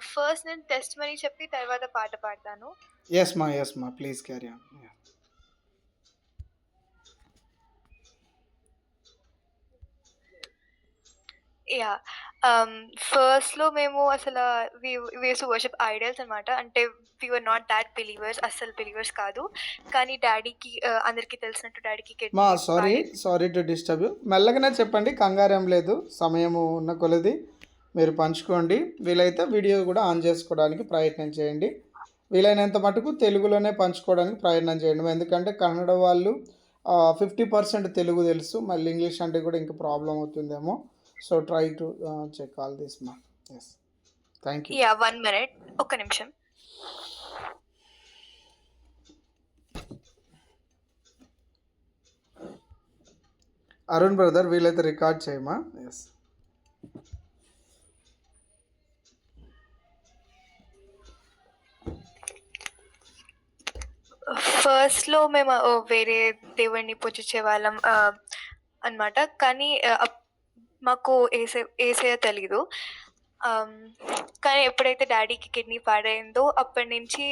First నేను test money చెప్పి తర్వాత పాట పాడతాను. ఎస్ మా ప్లీజ్ క్యారీ ఆన్. యాహ్! ఫస్ట్‌లో మేము అసల we we used to worship idols అనమాట. అంటే we were not that believers. అస్సలు బిలీవర్స్ కాదు. కానీ డ్యాడీకి అందరికీ తెలిసినట్టు డ్యాడీకి మా కిడ్నీ సారీ పాడైంది. Sorry to disturb you. మెల్లగానే చెప్పండి, కంగారేం లేదు. సమయము ఉన్న కొలది మీరు పంచుకోండి. వీలైతే వీడియో కూడా ఆన్ చేసుకోవడానికి ప్రయత్నం చేయండి. వీలైనంత మటుకు తెలుగులోనే పంచుకోవడానికి ప్రయత్నం చేయండి. ఎందుకంటే కన్నడ వాళ్ళు 50% తెలుగు తెలుసు, మళ్ళీ ఇంగ్లీష్ అంటే కూడా ఇంకా ప్రాబ్లం అవుతుందేమో. So try to check all this మా. Yes, thank you. Yeah! 1 minute. ఒక్క నిమిషం. అరుణ్ బ్రదర్ వీలైతే రికార్డ్ చేయమా. ఎస్. ఫస్ట్‌లో మేము వేరే దేవుడిని పూజించేవాళ్ళం అనమాట. కానీ మాకు యేసయ్య తెలీదు. ఆహ్, కానీ ఎప్పుడైతే డ్యాడీకి కిడ్నీ పాడైందో అప్పటినుంచి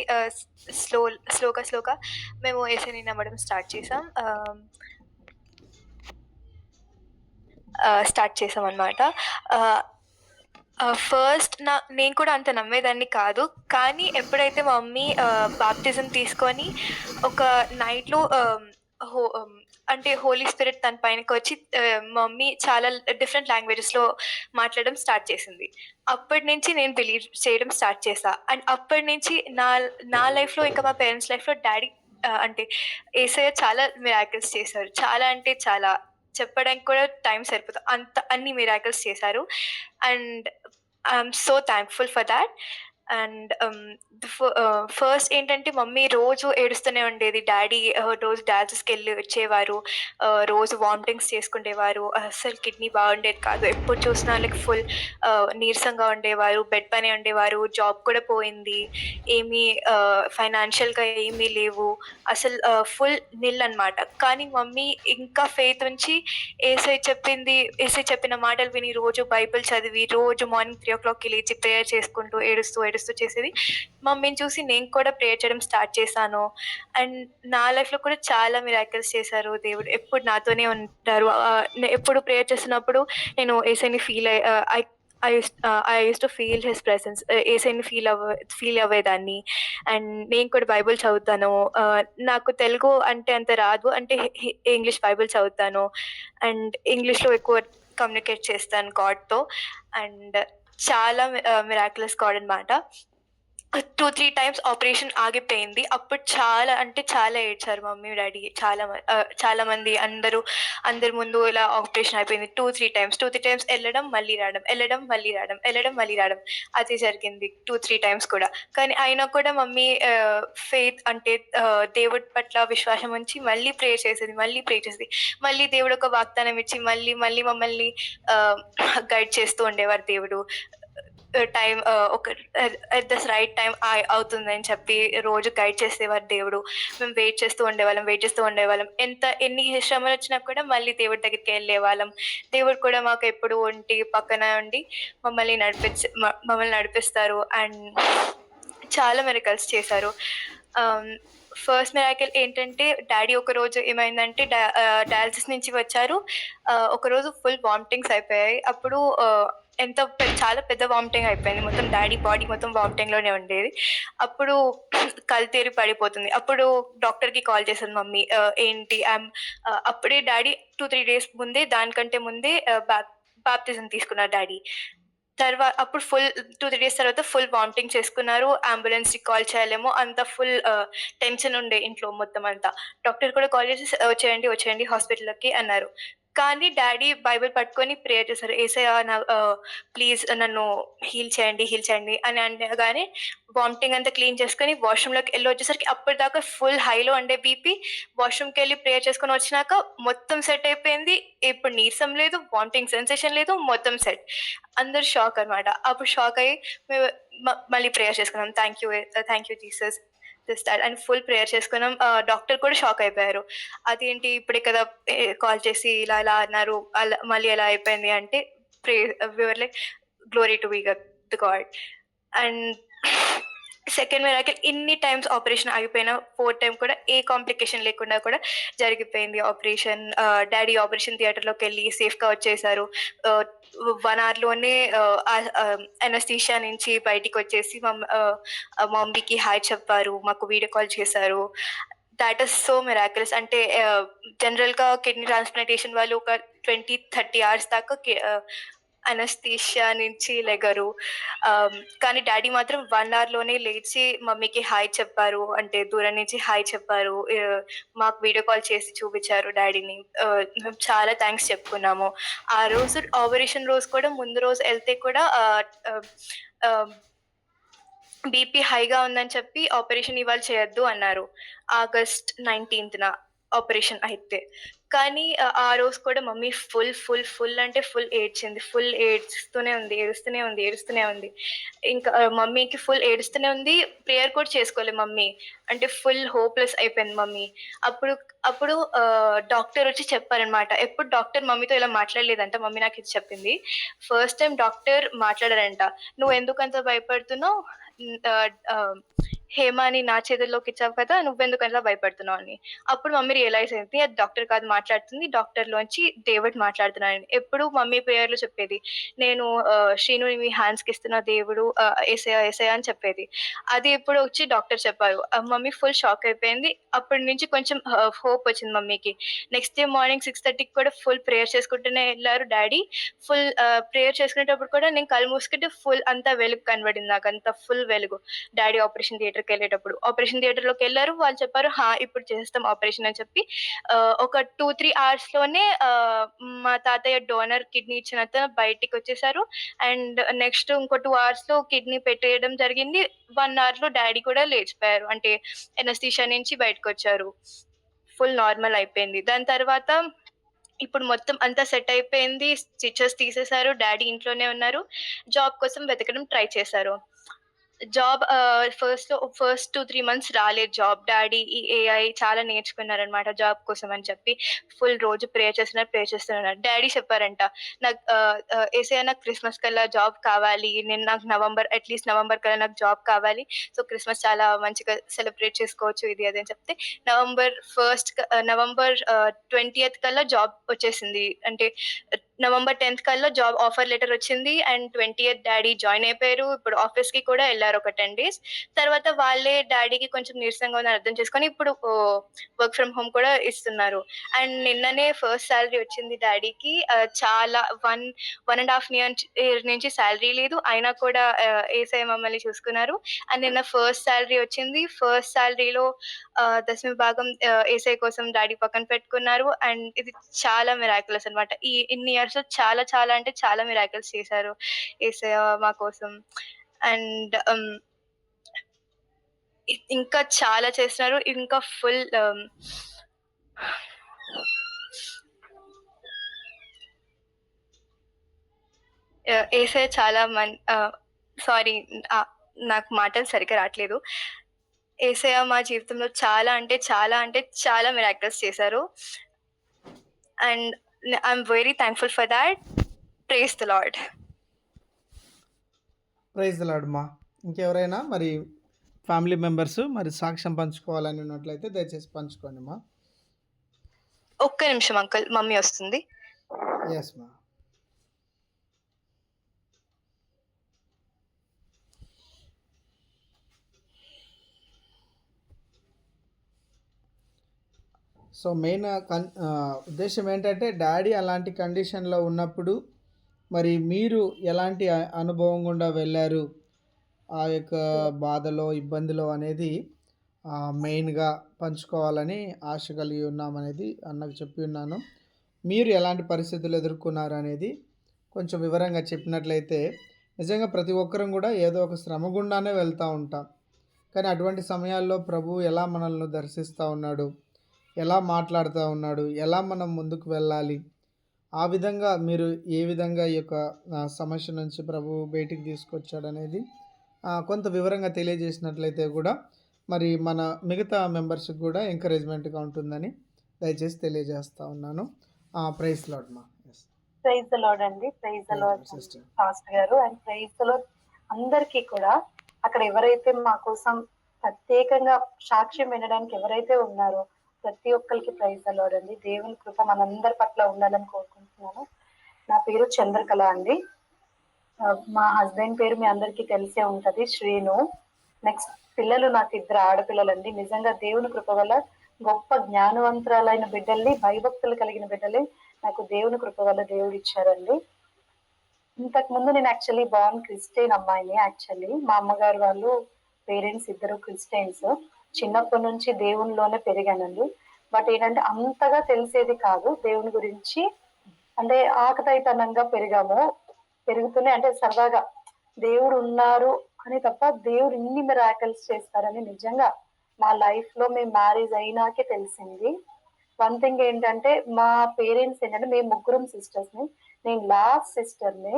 స్లోగా మేము యేసయ్యని నమ్మడం స్టార్ట్ చేసామనమాట. ఆహ్, ఫస్ట్ నేను కూడా అంత నమ్మేదాన్ని కాదు. కానీ ఎప్పుడైతే మా మమ్మీ బాప్టిజం తీసుకొని ఒక నైట్‌లో అంటే హోలీ స్పిరిట్ తన పైనకొచ్చి మా మమ్మీ చాలా డిఫరెంట్ లాంగ్వేజెస్‌లో మాట్లాడడం స్టార్ట్ చేసింది. అప్పటినుంచి నేను బిలీవ్ చేయడం స్టార్ట్ చేశా. అండ్ అప్పటినుంచి నా నా లైఫ్‌లో ఇంకా మా పేరెంట్స్ లైఫ్‌లో డ్యాడీ అంటే యేసయ్య చాలా మిరాకిల్స్ చేశారు. చాలా అంటే చాలా. చెప్పడానికి కూడా టైం సరిపోదు. అన్ని మిరాకిల్స్ చేశారు. And I'm so thankful for thought. And first ఏంటంటే మమ్మీ రోజు ఏడుస్తూనే ఉండేది. డ్యాడీ రోజు డయాలిసిస్‌కెళ్ళి వచ్చేవారు. రోజు వామిటింగ్స్ చేసుకునేవారు. అస్సలు కిడ్నీ బాగుండేది కాదు. ఎప్పుడు చూసినా లైక్ ఫుల్ నీరసంగా ఉండేవారు. బెడ్ పైనే ఉండేవారు. జాబ్ కూడా పోయింది. ఏమీ ఫైనాన్షియల్‌గా ఏమీ లేవు. అసలు ఫుల్ నిల్ అనమాట. కానీ మమ్మీ ఇంకా ఫెయిత్ ఉంచి యేసయ్య చెప్పిన మాటలు విని రోజు బైబిల్ చదివి, రోజు మార్నింగ్ 3:00కి లేచి ప్రేయర్ చేసుకుంటూ ఏడుస్తూ చేసేది. మమ్మీని చూసి నేను కూడా ప్రేయర్ చేయడం స్టార్ట్ చేశాను. అండ్ నా లైఫ్‌లో కూడా చాలా మిరాకిల్స్ చేశారు దేవుడు. ఎప్పుడు నాతోనే ఉంటారు. ఎప్పుడు ప్రేయర్ చేస్తున్నప్పుడు నేను యేసయ్యని I used to feel his presence. యేసయ్యని ఫీల్ అవ్వేదాన్ని. అండ్ నేను కూడా బైబిల్ చదువుతాను. నాకు తెలుగు అంటే అంత రాదు. అంటే ఇంగ్లీష్ బైబిల్ చదువుతాను. అండ్ ఇంగ్లీష్‌లో ఎక్కువ కమ్యూనికేట్ చేస్తాను గాడ్‌తో. అండ్ చాలా మిరాక్యులస్ గాడ్ అనమాట. 2, 3 టైమ్స్ ఆపరేషన్ ఆగిపోయింది. అప్పుడు చాలా అంటే చాలా ఏడ్చారు మమ్మీ, డ్యాడీ చాలా మంది అందరి ముందు ఇలా ఆపరేషన్ అయిపోయింది. 2, 3 టైమ్స్. 2, 3 టైమ్స్ ఎళ్ళడం, మళ్ళీ రావడం, ఎళ్ళడం, మళ్ళీ రావడం, ఎళ్ళడం, మళ్ళీ రావడం. అదే జరిగింది 2, 3 టైమ్స్ కూడా. కానీ అయినా కూడా మమ్మీ ఫెయిత్ అంటే దేవుడి పట్ల విశ్వాసం ఉంచి మళ్ళీ ప్రేయర్ చేసేది. మళ్ళీ దేవుడు ఒక వాగ్దానం ఇచ్చి మళ్ళీ మమ్మల్ని ఆహ్, గైడ్ చేస్తూ ఉండేవారు దేవుడు. టైం ఒక ఎట్ దిస్ రైట్ టైం అవుతుందని చెప్పి రోజు గైడ్ చేసేవారు దేవుడు. మేము వెయిట్ చేస్తూ ఉండేవాళ్ళం. ఎన్ని శ్రమలొచ్చినా కూడా మళ్ళీ దేవుడి దగ్గరికెళ్ళేవాళ్ళం. దేవుడు కూడా మాకు ఎప్పుడు పక్కన ఉండి మమ్మల్ని నడిపిస్తారు. అండ్ చాలా మిరకల్స్ చేశారు. ఫస్ట్ మిరాకిల్ ఏంటంటే డ్యాడీ ఒకరోజు ఏమైందంటే డయాలిసిస్ నుంచి వచ్చారు. ఒకరోజు ఫుల్ వామిటింగ్స్ అయిపోయాయి. అప్పుడు చాలా పెద్ద వామిటింగ్ అయిపోయింది. మొత్తం డ్యాడీ బాడీ మొత్తం వామిటింగ్‌లోనే ఉండేది. అప్పుడు కళ్ళు తిరిగి పడిపోతుంది. అప్పుడు డాక్టర్‌కి కాల్ చేశాను మమ్మీ. ఏంటి అప్పుడే డ్యాడీ 2, 3 డేస్ ముందే దానికంటే ముందే బాప్టిజం తీసుకున్నారు డ్యాడీ. అప్పుడు 2, 3 డేస్ తర్వాత ఫుల్ వామిటింగ్ చేసుకున్నారు. అంబులెన్స్‌కి కాల్ చేయాలేమో అంత ఫుల్ టెన్షన్ ఉండే ఇంట్లో మొత్తం అంతా. డాక్టర్ కూడా కాల్ చేసి వచ్చేయండి హాస్పిటల్‌కి అన్నారు. కానీ డ్యాడీ బైబిల్ పట్టుకొని ప్రేయర్ చేశారు. యేసయ్య ప్లీజ్ నన్ను హీల్ చేయండి అని అనగానే వామిటింగ్ అంతా క్లీన్ చేసుకొని వాష్‌రూమ్‌లోకి వచ్చేసరికి అప్పటిదాకా ఫుల్ హైలో ఉండే బీపీ. వాష్‌రూమ్‌కెళ్ళి ప్రేయర్ చేసుకొని వచ్చినాక మొత్తం సెట్ అయిపోయింది. ఇప్పుడు నీరసం లేదు, వామిటింగ్ సెన్సేషన్ లేదు, మొత్తం సెట్. అందరూ షాక్ అనమాట. అప్పుడు షాక్ అయ్యి మేము మళ్ళీ ప్రేయర్ చేసుకున్నాం. థాంక్ యూ జీసస్ అని ఫుల్ ప్రేయర్ చేసుకున్నాం. డాక్టర్ కూడా షాక్ అయిపోయారు. అదేంటి ఇప్పుడే కదా కాల్ చేసి ఇలా అన్నారు. మళ్ళీ ఎలా అయిపోయింది అంటే pray we were like glory to be the god. And second miracle ఇన్ని టైమ్స్ ఆపరేషన్ ఆగిపోయినా ఫోర్త్ టైం కూడా ఏ కాంప్లికేషన్ లేకుండా కూడా జరిగిపోయింది ఆపరేషన్. డాడీ ఆపరేషన్ థియేటర్లోకి వెళ్ళి సేఫ్గా వచ్చేసారు. 1 అవర్లోనే అనస్థీషియా నుంచి బయటికి వచ్చేసి మమ్మీకి హాయ్ చెప్పారు, మాకు వీడియో కాల్ చేశారు. That is so miracles. అంటే జనరల్గా కిడ్నీ ట్రాన్స్ప్లాంటేషన్ వాళ్ళు ఒక 20-30 అవర్స్ దాకా అనస్థీషియా నుంచి లెగరు. కానీ డాడీ మాత్రం 1 అవర్లోనే లేచి మమ్మీకి హాయ్ చెప్పారు. అంటే దూరం నుంచి హాయ్ చెప్పారు. మాకు వీడియో కాల్ చేసి చూపించారు డాడీని. మేము చాలా థ్యాంక్స్ చెప్పుకున్నాము. ఆ రోజు ఆపరేషన్ రోజు కూడా ముందు రోజు వెళ్తే కూడా బీపీ హైగా ఉందని చెప్పి ఆపరేషన్ ఇవాళ చేయొద్దు అన్నారు. ఆగస్ట్ 19న ఆపరేషన్ అయితే. కానీ ఆ రోజు కూడా మమ్మీ ఫుల్ అంటే ఫుల్ ఏడ్చింది. ఫుల్ ఏడుస్తూనే ఉంది. ఇంకా మమ్మీకి ఫుల్ ఏడుస్తూనే ఉంది. ప్రేయర్ కూడా చేసుకోలే మమ్మీ. అంటే ఫుల్ హోప్‌లెస్ అయిపోయింది మమ్మీ. అప్పుడు డాక్టర్ వచ్చి చెప్పారనమాట. ఎప్పుడు డాక్టర్ మమ్మీతో ఇలా మాట్లాడలేదంట. మమ్మీ నాకు ఇది చెప్పింది. ఫస్ట్ టైం డాక్టర్ మాట్లాడారంట. "నువ్వు ఎందుకంత భయపడుతున్నావు? హేమాని నా చేతుల్లోకి ఇచ్చావు కదా, నువ్వెందుకు అలా భయపడుతున్నావు" అని. అప్పుడు మమ్మీ రియలైజ్ అయింది అది డాక్టర్ కాదు మాట్లాడుతుంది, డాక్టర్‌లోంచి దేవుడు మాట్లాడుతున్నాడని. ఎప్పుడు మమ్మీ ప్రేయర్‌లో చెప్పేది, "నేను శ్రీనుని మీ హ్యాండ్స్‌కి ఇస్తున్న దేవుడు యేసయ్య అని చెప్పేది. అది ఇప్పుడు వచ్చి డాక్టర్ చెప్పారు. మమ్మీ ఫుల్ షాక్ అయిపోయింది. అప్పటి నుంచి కొంచెం హోప్ వచ్చింది మమ్మీకి. నెక్స్ట్ డే మార్నింగ్ 6:30కి కూడా ఫుల్ ప్రేయర్ చేసుకుంటూనే ఎళ్లారు డాడీ. ఫుల్ ప్రేయర్ చేసుకునేటప్పుడు కూడా నేను కళ్ళు మూసుకుంటే ఫుల్ అంతా వెలుగు కనబడింది నాకు. అంతా ఫుల్ వెలుగు. డాడీ ఆపరేషన్ థియేటర్‌కెళ్ళేటప్పుడు. ఆపరేషన్ థియేటర్‌లోకెళ్లారు. వాళ్ళు చెప్పారు, ఇప్పుడు చేసేస్తాం ఆపరేషన్ అని చెప్పి. ఒక 2-3 అవర్స్‌లోనే మా తాతయ్య డోనర్ కిడ్నీ ఇచ్చిన అతను బయటికొచ్చేసారు. అండ్ నెక్స్ట్ ఇంకో 2 అవర్స్‌లో కిడ్నీ పెట్టేయడం జరిగింది. 1 అవర్‌లో డాడీ కూడా లేచిపోయారు. అంటే అనస్థీషియా నుంచి బయటకొచ్చారు. ఫుల్ నార్మల్ అయిపోయింది. దాని తర్వాత ఇప్పుడు మొత్తం అంతా సెట్ అయిపోయింది. స్టిచెస్ తీసేసారు. డాడీ ఇంట్లోనే ఉన్నారు. జాబ్ కోసం వెతకడం ట్రై చేశారు. జాబ్ ఫస్ట్ 2-3 మంత్స్ రాలేదు జాబ్. డాడీ ఈ ఏఐ చాలా నేర్చుకున్నారనమాట జాబ్ కోసం అని చెప్పి. ఫుల్ రోజు ప్రేయర్ చేస్తున్నారు. డాడీ చెప్పారంట, నాకు యేసయ్య నాకు క్రిస్మస్ కల్లా జాబ్ కావాలి. నాకు అట్‌లీస్ట్ నవంబర్ కల్లా నాకు జాబ్ కావాలి. సో, క్రిస్మస్ చాలా మంచిగా సెలబ్రేట్ చేసుకోవచ్చు ఇది అది అని చెప్తే నవంబర్ 20th కల్లా జాబ్ వచ్చేసింది. అంటే నవంబర్ 10th కల్లా జాబ్ ఆఫర్ లెటర్ వచ్చింది. అండ్ 20th డాడీ జాయిన్ అయిపోయారు. ఇప్పుడు ఆఫీస్‌కి కూడా ఎళ్లారు ఒక 10 డేస్. తర్వాత వాళ్ళే డాడీకి కొంచెం నీరసంగా ఉందని అర్థం చేసుకొని ఇప్పుడు వర్క్ ఫ్రమ్ హోమ్ కూడా ఇస్తున్నారు. అండ్ నిన్ననే ఫస్ట్ సాలరీ వచ్చింది డాడీకి. చాలా 1.5 ఇయర్ నుంచి సాలరీ లేదు. అయినా కూడా యేసయ్య మమ్మల్ని చూసుకున్నారు. అండ్ నిన్న ఫస్ట్ సాలరీ వచ్చింది. ఫస్ట్ సాలరీలో దశమ భాగం యేసయ్య కోసం డాడీ పక్కన పెట్టుకున్నారు. అండ్ ఇది చాలా మిరాకిల్స్ అన్నమాట. ఇన్ని ఇయర్స్‌లో చాలా అంటే చాలా మిరాకిల్స్ చేశారు యేసయ్య మా కోసం. అండ్ ఇంకా చాలా చేస్తున్నారు. ఇంకా ఫుల్ యేసయ్య చాలా సారీ, నాకు మాటలు సరిగ్గా రాట్లేదు. యేసయ్య మా జీవితంలో చాలా అంటే చాలా మిరాకిల్స్ చేశారు. And I'm very thankful for that. Praise the lord. Praise the lord మా. ఇంకెవరైనా మరి ఫ్యామిలీ మెంబర్స్ మరి సాక్ష్యం పంచుకోవాలని ఉన్నట్లయితే దయచేసి పంచుకోండి మా. ఒక్క నిమిషం అంకుల్, మమ్మీ వస్తుంది. యెస్ మా. సో మెయిన్ ఉద్దేశ్యం ఏంటంటే డాడీ అలాంటి కండిషన్‌లో ఉన్నప్పుడు మరి మీరు ఎలాంటి అనుభవం గుండా వెళ్లారు? ఆ యొక్క బాధలో, ఇబ్బందిలో అనేది మెయిన్‌గా పంచుకోవాలని ఆశ కలిగి ఉన్నామనేది అన్నకు చెప్పి ఉన్నాను. మీరు ఎలాంటి పరిస్థితులు ఎదుర్కొన్నారనేది కొంచెం వివరంగా చెప్పినట్లయితే నిజంగా ప్రతి ఒక్కరం కూడా ఏదో ఒక శ్రమ గుండానే వెళ్తూ ఉంటాం. కానీ అటువంటి సమయాల్లో ప్రభువు ఎలా మనల్ని దర్శిస్తూ ఉన్నాడు, ఎలా మాట్లాడుతూ ఉన్నాడు, ఎలా మనం ముందుకు వెళ్ళాలి, ఆ విధంగా మీరు ఏ విధంగా ఈ యొక్క సమస్య నుంచి ప్రభువు బయటికి తీసుకొచ్చాడనేది కొంత వివరంగా తెలియజేసినట్లయితే కూడా మరి మన మిగతా మెంబర్స్‌కి కూడా ఎంకరేజ్‌మెంట్‌గా ఉంటుందని దయచేసి తెలియజేస్తా ఉన్నాను. ప్రైజ్ లార్డ్ మా. యెస్. ప్రైజ్ ద లార్డ్ అండి. Praise the lord sister. Pastor గారు. అండ్ ప్రైజ్ ద లార్డ్ అందరికీ కూడా అక్కడ ఎవరైతే మా కోసం ప్రత్యేకంగా సాక్ష్యం వినడానికి ఎవరైతే ఉన్నారో ప్రతి ఒక్కరికి ప్రైజ్ ద లార్డ్ అండి. దేవుని కృప మనందరి పట్ల ఉండాలని కోరుకుంటున్నాను. నా పేరు చంద్రకళ అండి. మా హస్బెండ్ పేరు మీ అందరికీ తెలిసే ఉంటది, శ్రీను. నెక్స్ట్ పిల్లలు నాకు 2 ఆడపిల్లలండి. నిజంగా దేవుని కృప వల్ల గొప్ప జ్ఞానవంతురాలైన బిడ్డల్ని, భయభక్తులు కలిగిన బిడ్డల్ని నాకు దేవుని కృప వల్ల దేవుడు ఇచ్చారండి. ఇంతకు ముందు నేను యాక్చువల్లీ బార్న్ క్రిస్టియన్ అమ్మాయిని. యాక్చువల్లీ మా అమ్మగారు వాళ్ళు పేరెంట్స్ ఇద్దరు క్రిస్టియన్స్. చిన్నప్పటి నుంచి దేవునిలోనే పెరిగానండి. బట్ ఏంటంటే అంతగా తెలిసేది కాదు దేవుని గురించి. అంటే ఆకతాయితనంగా పెరిగాము. పెరుగుతూనే అంటే సరదాగా దేవుడు ఉన్నారు అని తప్ప దేవుడు ఇన్ని మిరాకిల్స్ చేస్తారని నిజంగా నా లైఫ్ లో మేము మ్యారేజ్ అయినాకే తెలిసింది. వన్ థింగ్ ఏంటంటే మా పేరెంట్స్ ఏంటంటే మేము ముగ్గురం సిస్టర్స్ ని. నేను లాస్ట్ సిస్టర్ ని,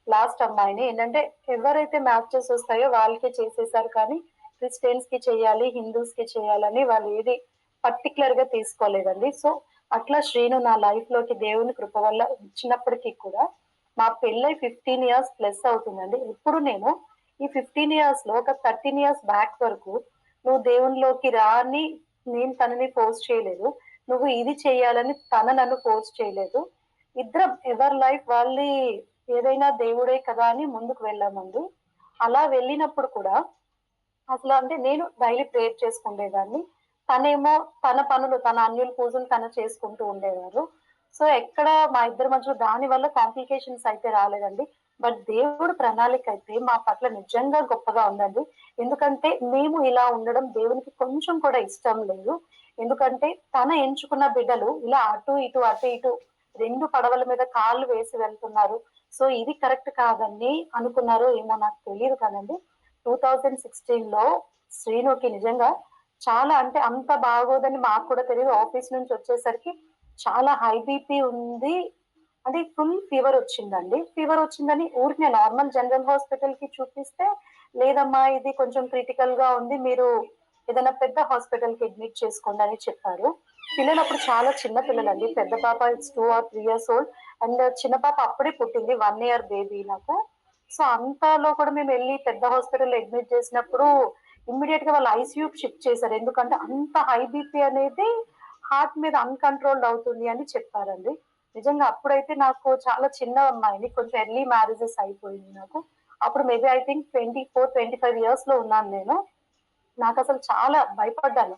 లాస్ట్ అమ్మాయిని. ఏంటంటే ఎవరైతే మ్యాచెస్ వస్తాయో వాళ్ళకే చేసేసారు, కానీ క్రిస్టియన్స్ కి చేయాలి, హిందూస్ కి చేయాలని వాళ్ళు ఏది పర్టికులర్ గా తీసుకోలేదండి. సో అట్లా శ్రీను నా లైఫ్ లోకి దేవుని కృప వల్ల వచ్చినప్పటికీ కూడా మా పెళ్ళై 15 years ప్లస్ అవుతుందండి. ఇప్పుడు నేను ఈ 15 years లో ఒక 13 years బ్యాక్ వరకు నువ్వు దేవునిలోకి రా అని నేను తనని ఫోర్స్ చేయలేదు, నువ్వు ఇది చేయాలని తన నన్ను ఫోర్స్ చేయలేదు. ఇద్దరం ఎవరి లైఫ్ వాళ్ళ ఏదైనా దేవుడే కదా అని ముందుకు వెళ్ళామండి. అలా వెళ్ళినప్పుడు కూడా అసలు అంటే నేను డైలీ ప్రేయర్ చేసుకునేదాన్ని. తనేమో తన పనులు, తన అన్యుల పూజలు తను చేసుకుంటూ ఉండేవారు. సో ఎక్కడ మా ఇద్దరి మధ్యలో దాని వల్ల కాంప్లికేషన్స్ అయితే రాలేదండి. బట్ దేవుడు ప్రణాళిక అయితే మా పట్ల నిజంగా గొప్పగా ఉందండి. ఎందుకంటే మేము ఇలా ఉండడం దేవునికి కొంచెం కూడా ఇష్టం లేదు. ఎందుకంటే తన ఎంచుకున్న బిడ్డలు ఇలా అటు ఇటు అటు ఇటు 2 పడవల మీద కాళ్ళు వేసి వెళ్తున్నారు. సో ఇది కరెక్ట్ కాదని అనుకున్నారో ఏమో నాకు తెలియదు కానండి. 2016లో శ్రీనుకి నిజంగా చాలా అంటే అంత బాగోదని మాకు కూడా తెలియదు. ఆఫీస్ నుంచి వచ్చేసరికి చాలా హై బీపీ ఉంది. అంటే ఫుల్ ఫీవర్ వచ్చిందండి. ఫీవర్ వచ్చిందని ఊరికే నార్మల్ జనరల్ హాస్పిటల్ కి చూపిస్తే, లేదమ్మా ఇది కొంచెం క్రిటికల్ గా ఉంది, మీరు ఏదైనా పెద్ద హాస్పిటల్ కి అడ్మిట్ చేసుకోండి అని చెప్పారు. పిల్లలు అప్పుడు చాలా చిన్న పిల్లలండి. పెద్ద పాప 2 or 3 years old అండ్ చిన్న పాప అప్పుడే పుట్టింది, 1 year బేబీ నాకు. సో అంతలో కూడా మేము వెళ్ళి పెద్ద హాస్పిటల్ అడ్మిట్ చేసినప్పుడు ఇమ్మీడియట్ గా వాళ్ళు ఐసీయూ షిఫ్ట్ చేశారు. ఎందుకంటే అంత హై బీపీ అనేది హార్ట్ మీద అన్‌కంట్రోల్డ్ అవుతుంది అని చెప్పారండి. నిజంగా అప్పుడైతే నాకు చాలా చిన్న అమ్మాయిని, కొంచెం ఎర్లీ మ్యారేజెస్ అయిపోయింది నాకు. అప్పుడు మేబీ ఐ థింక్ 24, 25 years లో ఉన్నాను నేను. నాకసలు చాలా భయపడ్డాను.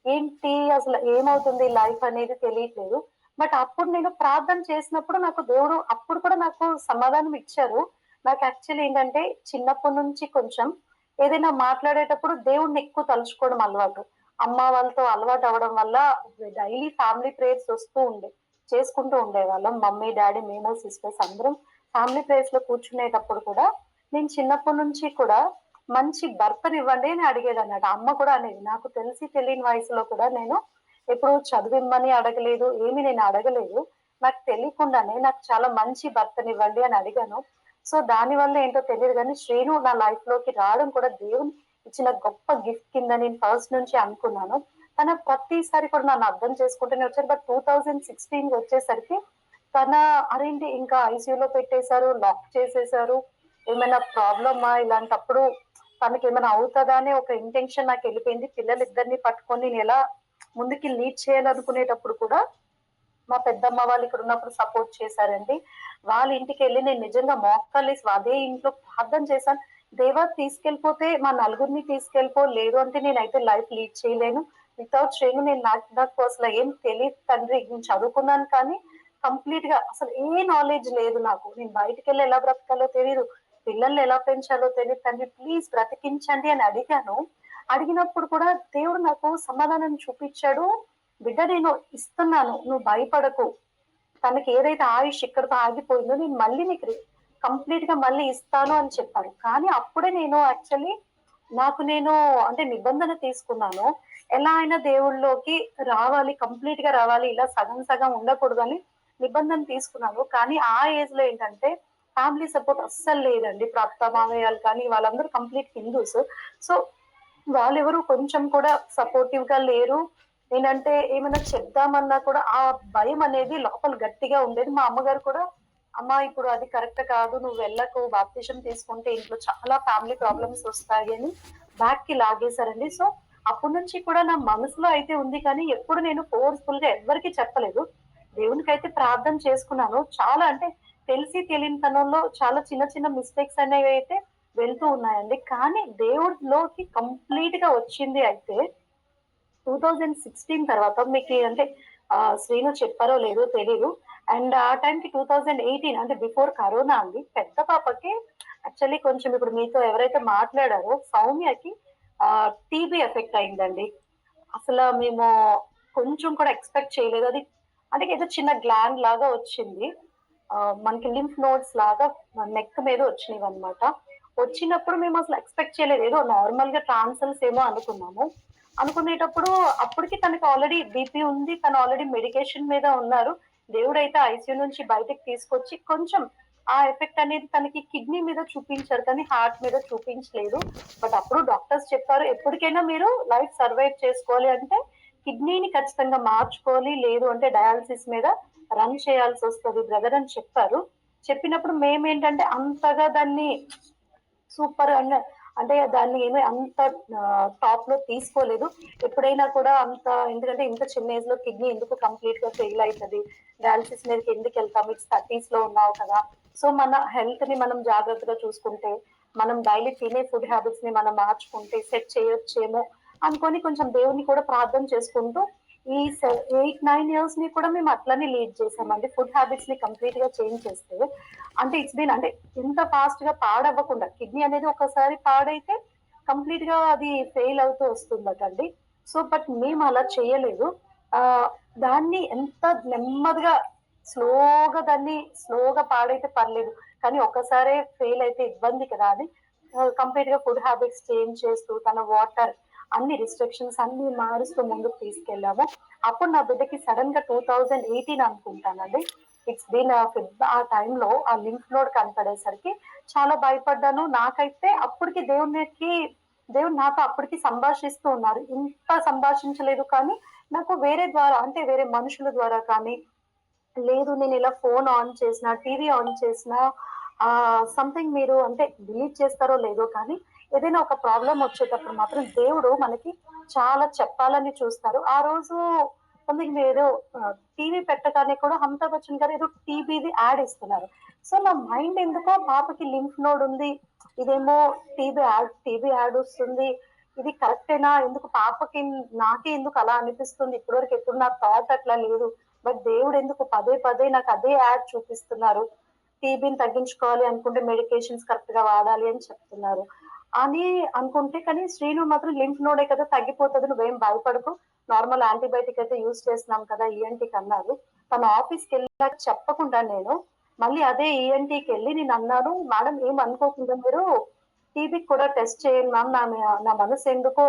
ఏంటి అసలు ఏమవుతుంది లైఫ్ అనేది తెలియట్లేదు. బట్ అప్పుడు నేను ప్రార్థన చేసినప్పుడు నాకు దేవుడు అప్పుడు కూడా నాకు సమాధానం ఇచ్చారు. నాకు యాక్చువల్లీ ఏంటంటే చిన్నప్పటి నుంచి కొంచెం ఏదైనా మాట్లాడేటప్పుడు దేవుడిని ఎక్కువ తలుచుకోవడం అలవాటు. అమ్మ వాళ్ళతో అలవాటు అవ్వడం వల్ల డైలీ ఫ్యామిలీ ప్రేయర్స్ వస్తూ ఉండే, చేసుకుంటూ ఉండేవాళ్ళం. మమ్మీ, డాడీ, మేము, సిస్టర్స్ అందరం ఫ్యామిలీ ప్రేయర్స్ లో కూర్చునేటప్పుడు కూడా నేను చిన్నప్పటి నుంచి కూడా మంచి భర్తనివ్వండి అని అడిగేదన్నమాట. అమ్మ కూడా అనేది. నాకు తెలిసి తెలియని వయసులో కూడా నేను ఎప్పుడు చదివిమ్మని అడగలేదు, ఏమి నేను అడగలేదు. నాకు తెలియకుండానే నాకు చాలా మంచి భర్తనివ్వండి అని అడిగాను. సో దాని వల్ల ఏంటో తెలియదు కానీ శ్రీను నా లైఫ్ లోకి రావడం కూడా దేవుని ఇచ్చిన గొప్ప గిఫ్ట్ కింద నేను ఫస్ట్ నుంచి అనుకున్నాను. తన ప్రతిసారి కూడా నన్ను అర్థం చేసుకుంటూనే వచ్చారు. బట్ 2016 వచ్చేసరికి తన అరేంటి ఇంకా ఐసీయూలో పెట్టేశారు, లాక్ చేసేశారు. ఏమైనా ప్రాబ్లమా ఇలాంటప్పుడు తనకి ఏమైనా అవుతుందా అనే ఒక ఇంటెన్షన్ నాకు వెళ్ళిపోయింది. పిల్లలిద్దరిని పట్టుకొని నేను ఎలా ముందుకి లీడ్ చేయాలనుకునేటప్పుడు కూడా మా పెద్దమ్మ వాళ్ళు ఇక్కడ ఉన్నప్పుడు సపోర్ట్ చేశారండి. వాళ్ళ ఇంటికి వెళ్ళి నేను నిజంగా మోకాళ్ళేసి అదే ఇంట్లో ప్రార్థన చేశాను. దేవా తీసుకెళ్ళిపోతే మా నలుగురిని తీసుకెళ్ళిపో, లేదు అంటే నేనైతే లైఫ్ లీడ్ చేయలేను. వితౌట్ శ్రేణు నేను నాకు అసలు ఏం తెలియదు తండ్రి. నేను చదువుకున్నాను కానీ కంప్లీట్ గా అసలు ఏ నాలెడ్జ్ లేదు నాకు. నేను బయటికి వెళ్ళి ఎలా బ్రతకాలో తెలియదు, పిల్లల్ని ఎలా పెంచాలో తెలియదు. తండ్రి ప్లీజ్ బ్రతికించండి అని అడిగాను. అడిగినప్పుడు కూడా దేవుడు నాకు సమాధానం చూపించాడు. బిడ్డ నేను ఇస్తున్నాను, నువ్వు భయపడకు. తనకి ఏదైతే ఆయుష్ ఇక్కడతో ఆగిపోయిందో నేను మళ్ళీ నీకు కంప్లీట్ గా మళ్ళీ ఇస్తాను అని చెప్పాడు. కానీ అప్పుడే నేను యాక్చువల్లీ నాకు నేను అంటే నిబంధన తీసుకున్నాను, ఎలా అయినా దేవుళ్ళలోకి రావాలి, కంప్లీట్ గా రావాలి, ఇలా సగం సగం ఉండకూడదు అని నిబంధన తీసుకున్నాను. కానీ ఆ ఏజ్ లో ఏంటంటే ఫ్యామిలీ సపోర్ట్ అస్సలు లేదండి. ఇప్పుడు అత్త మామయ్యాలు కానీ వాళ్ళందరూ కంప్లీట్ హిందూస్. సో వాళ్ళెవరు కొంచెం కూడా సపోర్టివ్ గా లేరు. నేనంటే ఏమైనా చెప్దామన్నా కూడా ఆ భయం అనేది లోపల గట్టిగా ఉండేది. మా అమ్మగారు కూడా అమ్మా ఇప్పుడు అది కరెక్ట్ కాదు, నువ్వు వెళ్ళకు, బాప్టిజం తీసుకుంటే ఇంట్లో చాలా ఫ్యామిలీ ప్రాబ్లమ్స్ వస్తాయి అని బ్యాక్ కి లాగేశారండి. సో అప్పటి నుంచి కూడా నా మనసులో అయితే ఉంది, కానీ ఎప్పుడు నేను ఫోర్స్ఫుల్ గా ఎవ్వరికీ చెప్పలేదు. దేవునికైతే ప్రార్థన చేసుకున్నాను. చాలా అంటే తెలిసి తెలియని తనంలో చాలా చిన్న చిన్న మిస్టేక్స్ అనేవి అయితే వెళ్తూ ఉన్నాయండి. కానీ దేవుడిలోకి కంప్లీట్ గా వచ్చింది అయితే 2016 తర్వాత మీకు అంటే శ్రీను చెప్పారో లేదో తెలీదు. అండ్ ఆ టైంకి 2018 అంటే బిఫోర్ కరోనా అండి. పెద్ద పాపకి యాక్చువల్లీ కొంచెం ఇప్పుడు మీతో ఎవరైతే మాట్లాడారో సౌమ్యకి టీబీ ఎఫెక్ట్ అయిందండి. అసల మేము కొంచెం కూడా ఎక్స్‌పెక్ట్ చేయలేదు. అది అంటే ఏదో చిన్న గ్లాండ్ లాగా వచ్చింది. మనకి లింఫ్ నోడ్స్ లాగా నెక్ మీద వచ్చినవన్నమాట. వచ్చినప్పుడు మేము అసలు ఎక్స్‌పెక్ట్ చేయలేదు. ఏదో నార్మల్‌గా ట్రాన్సిల్స్ ఏమో అనుకున్నాము. అనుకునేటప్పుడు అప్పటికి తనకి ఆల్రెడీ బీపీ ఉంది. తను ఆల్రెడీ మెడికేషన్ మీద ఉన్నారు. దేవుడైతే ఐసీయూ నుంచి బయటకి తీసుకొచ్చి కొంచెం ఆ ఎఫెక్ట్ అనేది తనకి కిడ్నీ మీద చూపించారు, కానీ హార్ట్ మీద చూపించలేదు. బట్ అప్పుడు డాక్టర్స్ చెప్పారు, ఎప్పటికైనా మీరు లైఫ్ సర్వైవ్ చేసుకోవాలి అంటే కిడ్నీని ఖచ్చితంగా మార్చుకోవాలి, లేదు అంటే డయాలిసిస్ మీద రన్ చేయాల్సి వస్తది బ్రదర్ అని చెప్పారు. చెప్పినప్పుడు మేమేంటంటే అంతగా దాన్ని సూపర్ అంటే దాన్ని ఏమి అంత టాప్ లో తీసుకోలేదు. ఎప్పుడైనా కూడా అంత, ఎందుకంటే ఇంత చిన్న ఏజ్ లో కిడ్నీ ఎందుకు కంప్లీట్ గా ఫెయిల్ అవుతుంది, డయాలసిస్ మీదకి ఎందుకు వెళ్తాం, ఇట్స్ 30s లో ఉన్నావు కదా. సో మన హెల్త్ ని మనం జాగ్రత్తగా చూసుకుంటే, మనం డైలీ తినే ఫుడ్ హ్యాబిట్స్ ని మనం మార్చుకుంటే సెట్ చేయొచ్చేమో అనుకొని కొంచెం దేవుని కూడా ప్రార్థన చేసుకుంటూ ఈ 8-9 years ని కూడా మేము అట్లనే లీడ్ చేసామండి. ఫుడ్ హ్యాబిట్స్ ని కంప్లీట్ గా చేంజ్ చేస్తే అంటే ఇట్స్ బీన్ అంటే ఇంత ఫాస్ట్ గా పాడవ్వకుండా, కిడ్నీ అనేది ఒకసారి పాడైతే కంప్లీట్ గా అది ఫెయిల్ అవుతూ వస్తుందటండి. సో బట్ మేము అలా చేయలేదు. ఆ దాన్ని ఎంత నెమ్మదిగా స్లోగా పాడైతే పర్లేదు, కానీ ఒక్కసారే ఫెయిల్ అయితే ఇబ్బంది కదా అని కంప్లీట్ గా ఫుడ్ హ్యాబిట్స్ చేంజ్ చేస్తూ తన వాటర్ అన్ని రిస్ట్రిక్షన్స్ అన్ని మారుస్తూ ముందుకు తీసుకెళ్ళాము. అప్పుడు నా బిడ్డకి సడన్ గా 2018 అనుకుంటానండి. ఇట్స్ బీన్ ఆ టైంలో ఆ లింఫ్ నోడ్ కనపడేసరికి చాలా భయపడ్డాను. నాకైతే అప్పటికి దేవుడు నాతో అప్పటికి సంభాషిస్తూ ఉన్నారు. ఇంత సంభాషించలేదు, కానీ నాకు వేరే ద్వారా అంటే వేరే మనుషుల ద్వారా కానీ, లేదు నేను ఇలా ఫోన్ ఆన్ చేసినా, టీవీ ఆన్ చేసినా సంథింగ్ మీరు అంటే బిలీవ్ చేస్తారో లేదో కానీ ఏదైనా ఒక ప్రాబ్లమ్ వచ్చేటప్పుడు మాత్రం దేవుడు మనకి చాలా చెప్పాలని చూస్తారు. ఆ రోజు సంథింగ్ ఏదో టీవీ పెట్టగానే కూడా అమితాబ్ బచ్చన్ గారు ఏదో టీబీది యాడ్ ఇస్తున్నారు. సో నా మైండ్ ఎందుకో పాపకి లింఫ్ నోడ్ ఉంది, ఇదేమో టీబీ యాడ్ వస్తుంది, ఇది కరెక్టేనా, ఎందుకు పాపకి నాకే ఎందుకు అలా అనిపిస్తుంది, ఇప్పటివరకు ఎప్పుడు నా థాట్ అట్లా లేదు, బట్ దేవుడు ఎందుకు పదే పదే నాకు అదే యాడ్ చూపిస్తున్నారు, టీబీని తగ్గించుకోవాలి అనుకుంటే మెడికేషన్స్ కరెక్ట్ గా వాడాలి అని చెప్తున్నారు అని అనుకుంటే, కానీ శ్రీను మాత్రం లింఫ్ నోడే కదా తగ్గిపోతుంది, నువ్వేం భయపడకు, నార్మల్ యాంటీబయాటిక్ అయితే యూజ్ చేస్తున్నాం కదా ఈఎన్టీకి అన్నారు. తన ఆఫీస్కి వెళ్ళాక చెప్పకుండా నేను మళ్ళీ అదే ఈఎన్టీకి వెళ్ళి నేను అన్నాను, మేడం ఏం అనుకోకుండా మీరు టీబీకి కూడా టెస్ట్ చేయండి మ్యామ్, నా మనసు ఎందుకో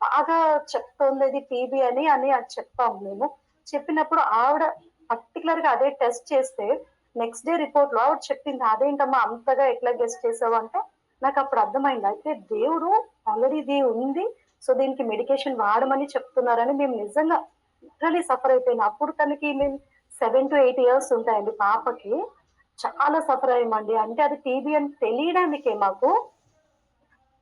బాగా చెప్తోంది ఇది టీబీ అని అని అది చెప్పాము మేము. చెప్పినప్పుడు ఆవిడ పర్టికులర్ గా అదే టెస్ట్ చేస్తే నెక్స్ట్ డే రిపోర్ట్ లో ఆవిడ చెప్పింది, అదేంటమ్మా అంతగా ఎట్లా గెస్ట్ చేసావు అంటే నాకు అప్పుడు అర్థమైంది, అయితే దేవుడు ఆల్రెడీ ఇది ఉంది, సో దీనికి మెడికేషన్ వాడమని చెప్తున్నారని. మేము నిజంగా లిటరలీ సఫర్ అయిపోయినా. అప్పుడు తనకి మేము 7 to 8 years ఉంటాయండి పాపకి. చాలా సఫర్ అయ్యామండి. అంటే అది టీబీ అని తెలియడానికే మాకు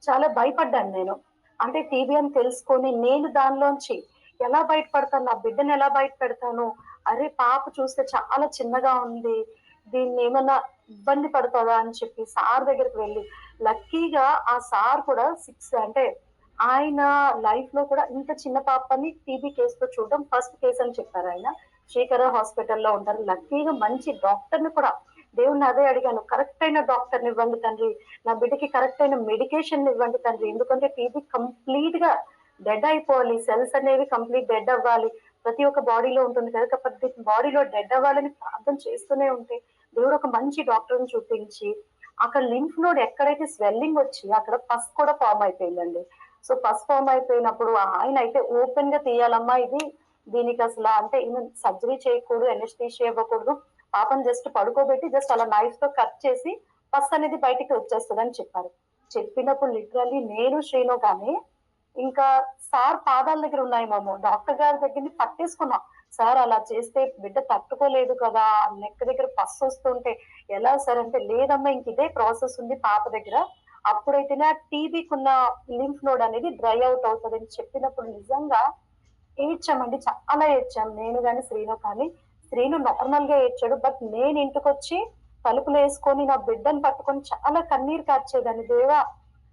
చాలా భయపడ్డాను నేను. అంటే టీబీ అని తెలుసుకొని నేను దానిలోంచి ఎలా బయటపడతాను, నా బిడ్డని ఎలా బయట పెడతాను, అరే పాప చూస్తే చాలా చిన్నగా ఉంది, దీన్ని ఏమన్నా ఇబ్బంది పడుతుందా అని చెప్పి సార్ దగ్గరికి వెళ్ళి, లక్కీగా ఆ సార్ కూడా 6 అంటే ఆయన లైఫ్ లో కూడా ఇంత చిన్న పాపని టీబీ కేసులో చూడడం ఫస్ట్ కేసు అని చెప్పారు ఆయన. శ్రీకర హాస్పిటల్లో ఉంటారు. లక్కీగా మంచి డాక్టర్ని కూడా దేవుణ్ణి అదే అడిగాను, కరెక్ట్ అయిన డాక్టర్ని ఇవ్వండి తండ్రి, నా బిడ్డకి కరెక్ట్ అయిన మెడికేషన్ ఇవ్వండి తండ్రి, ఎందుకంటే టీబీ కంప్లీట్ గా డెడ్ అయిపోవాలి, సెల్స్ అనేవి కంప్లీట్ డెడ్ అవ్వాలి, ప్రతి ఒక్క బాడీలో ఉంటుంది కదా, ప్రతి బాడీలో డెడ్ అవ్వాలని ప్రార్థన చేస్తూనే ఉంటే దేవుడు ఒక మంచి డాక్టర్ని చూపించి అక్కడ లింఫ్ నోడ్ ఎక్కడైతే స్వెల్లింగ్ వచ్చి అక్కడ పస్ కూడా ఫామ్ అయిపోయిందండి. సో పస్ ఫామ్ అయిపోయినప్పుడు ఆయన అయితే ఓపెన్ గా తీయాలమ్మా ఇది, దీనికి అసలు అంటే ఈవెన్ సర్జరీ చేయకూడదు, ఎనెస్థీషియా ఇవ్వకూడదు, పాపం జస్ట్ పడుకోబెట్టి జస్ట్ అలా నైఫ్ తో కట్ చేసి పస్ అనేది బయటికి వచ్చేస్తుంది అని చెప్పారు. చెప్పినప్పుడు లిటరల్లీ నేను శ్రీను కానీ ఇంకా సార్ పాదాల దగ్గర ఉన్నాయి మేము డాక్టర్ గారి దగ్గరని పట్టేసుకున్నాం, సార్ అలా చేస్తే బిడ్డ తట్టుకోలేదు కదా! నెక్ దగ్గర పస్ వస్తుంటే ఎలా సార్ అంటే, లేదమ్మా ఇంక ఇదే ప్రాసెస్ ఉంది పాప దగ్గర. అప్పుడైతేనే ఆ టీబీకున్న లింఫ్ నోడ్ అనేది డ్రై అవుట్ అవుతదని చెప్పినప్పుడు నిజంగా ఏడ్చామండి. చాలా ఏడ్చాం. నేను గాని, శ్రీను కానీ. శ్రీను నార్మల్‌గా ఏడ్చాడు. బట్ నేను ఇంటికొచ్చి తలుపులేసుకొని నా బిడ్డని పట్టుకొని చాలా కన్నీరు కార్చేదాన్ని. దేవా!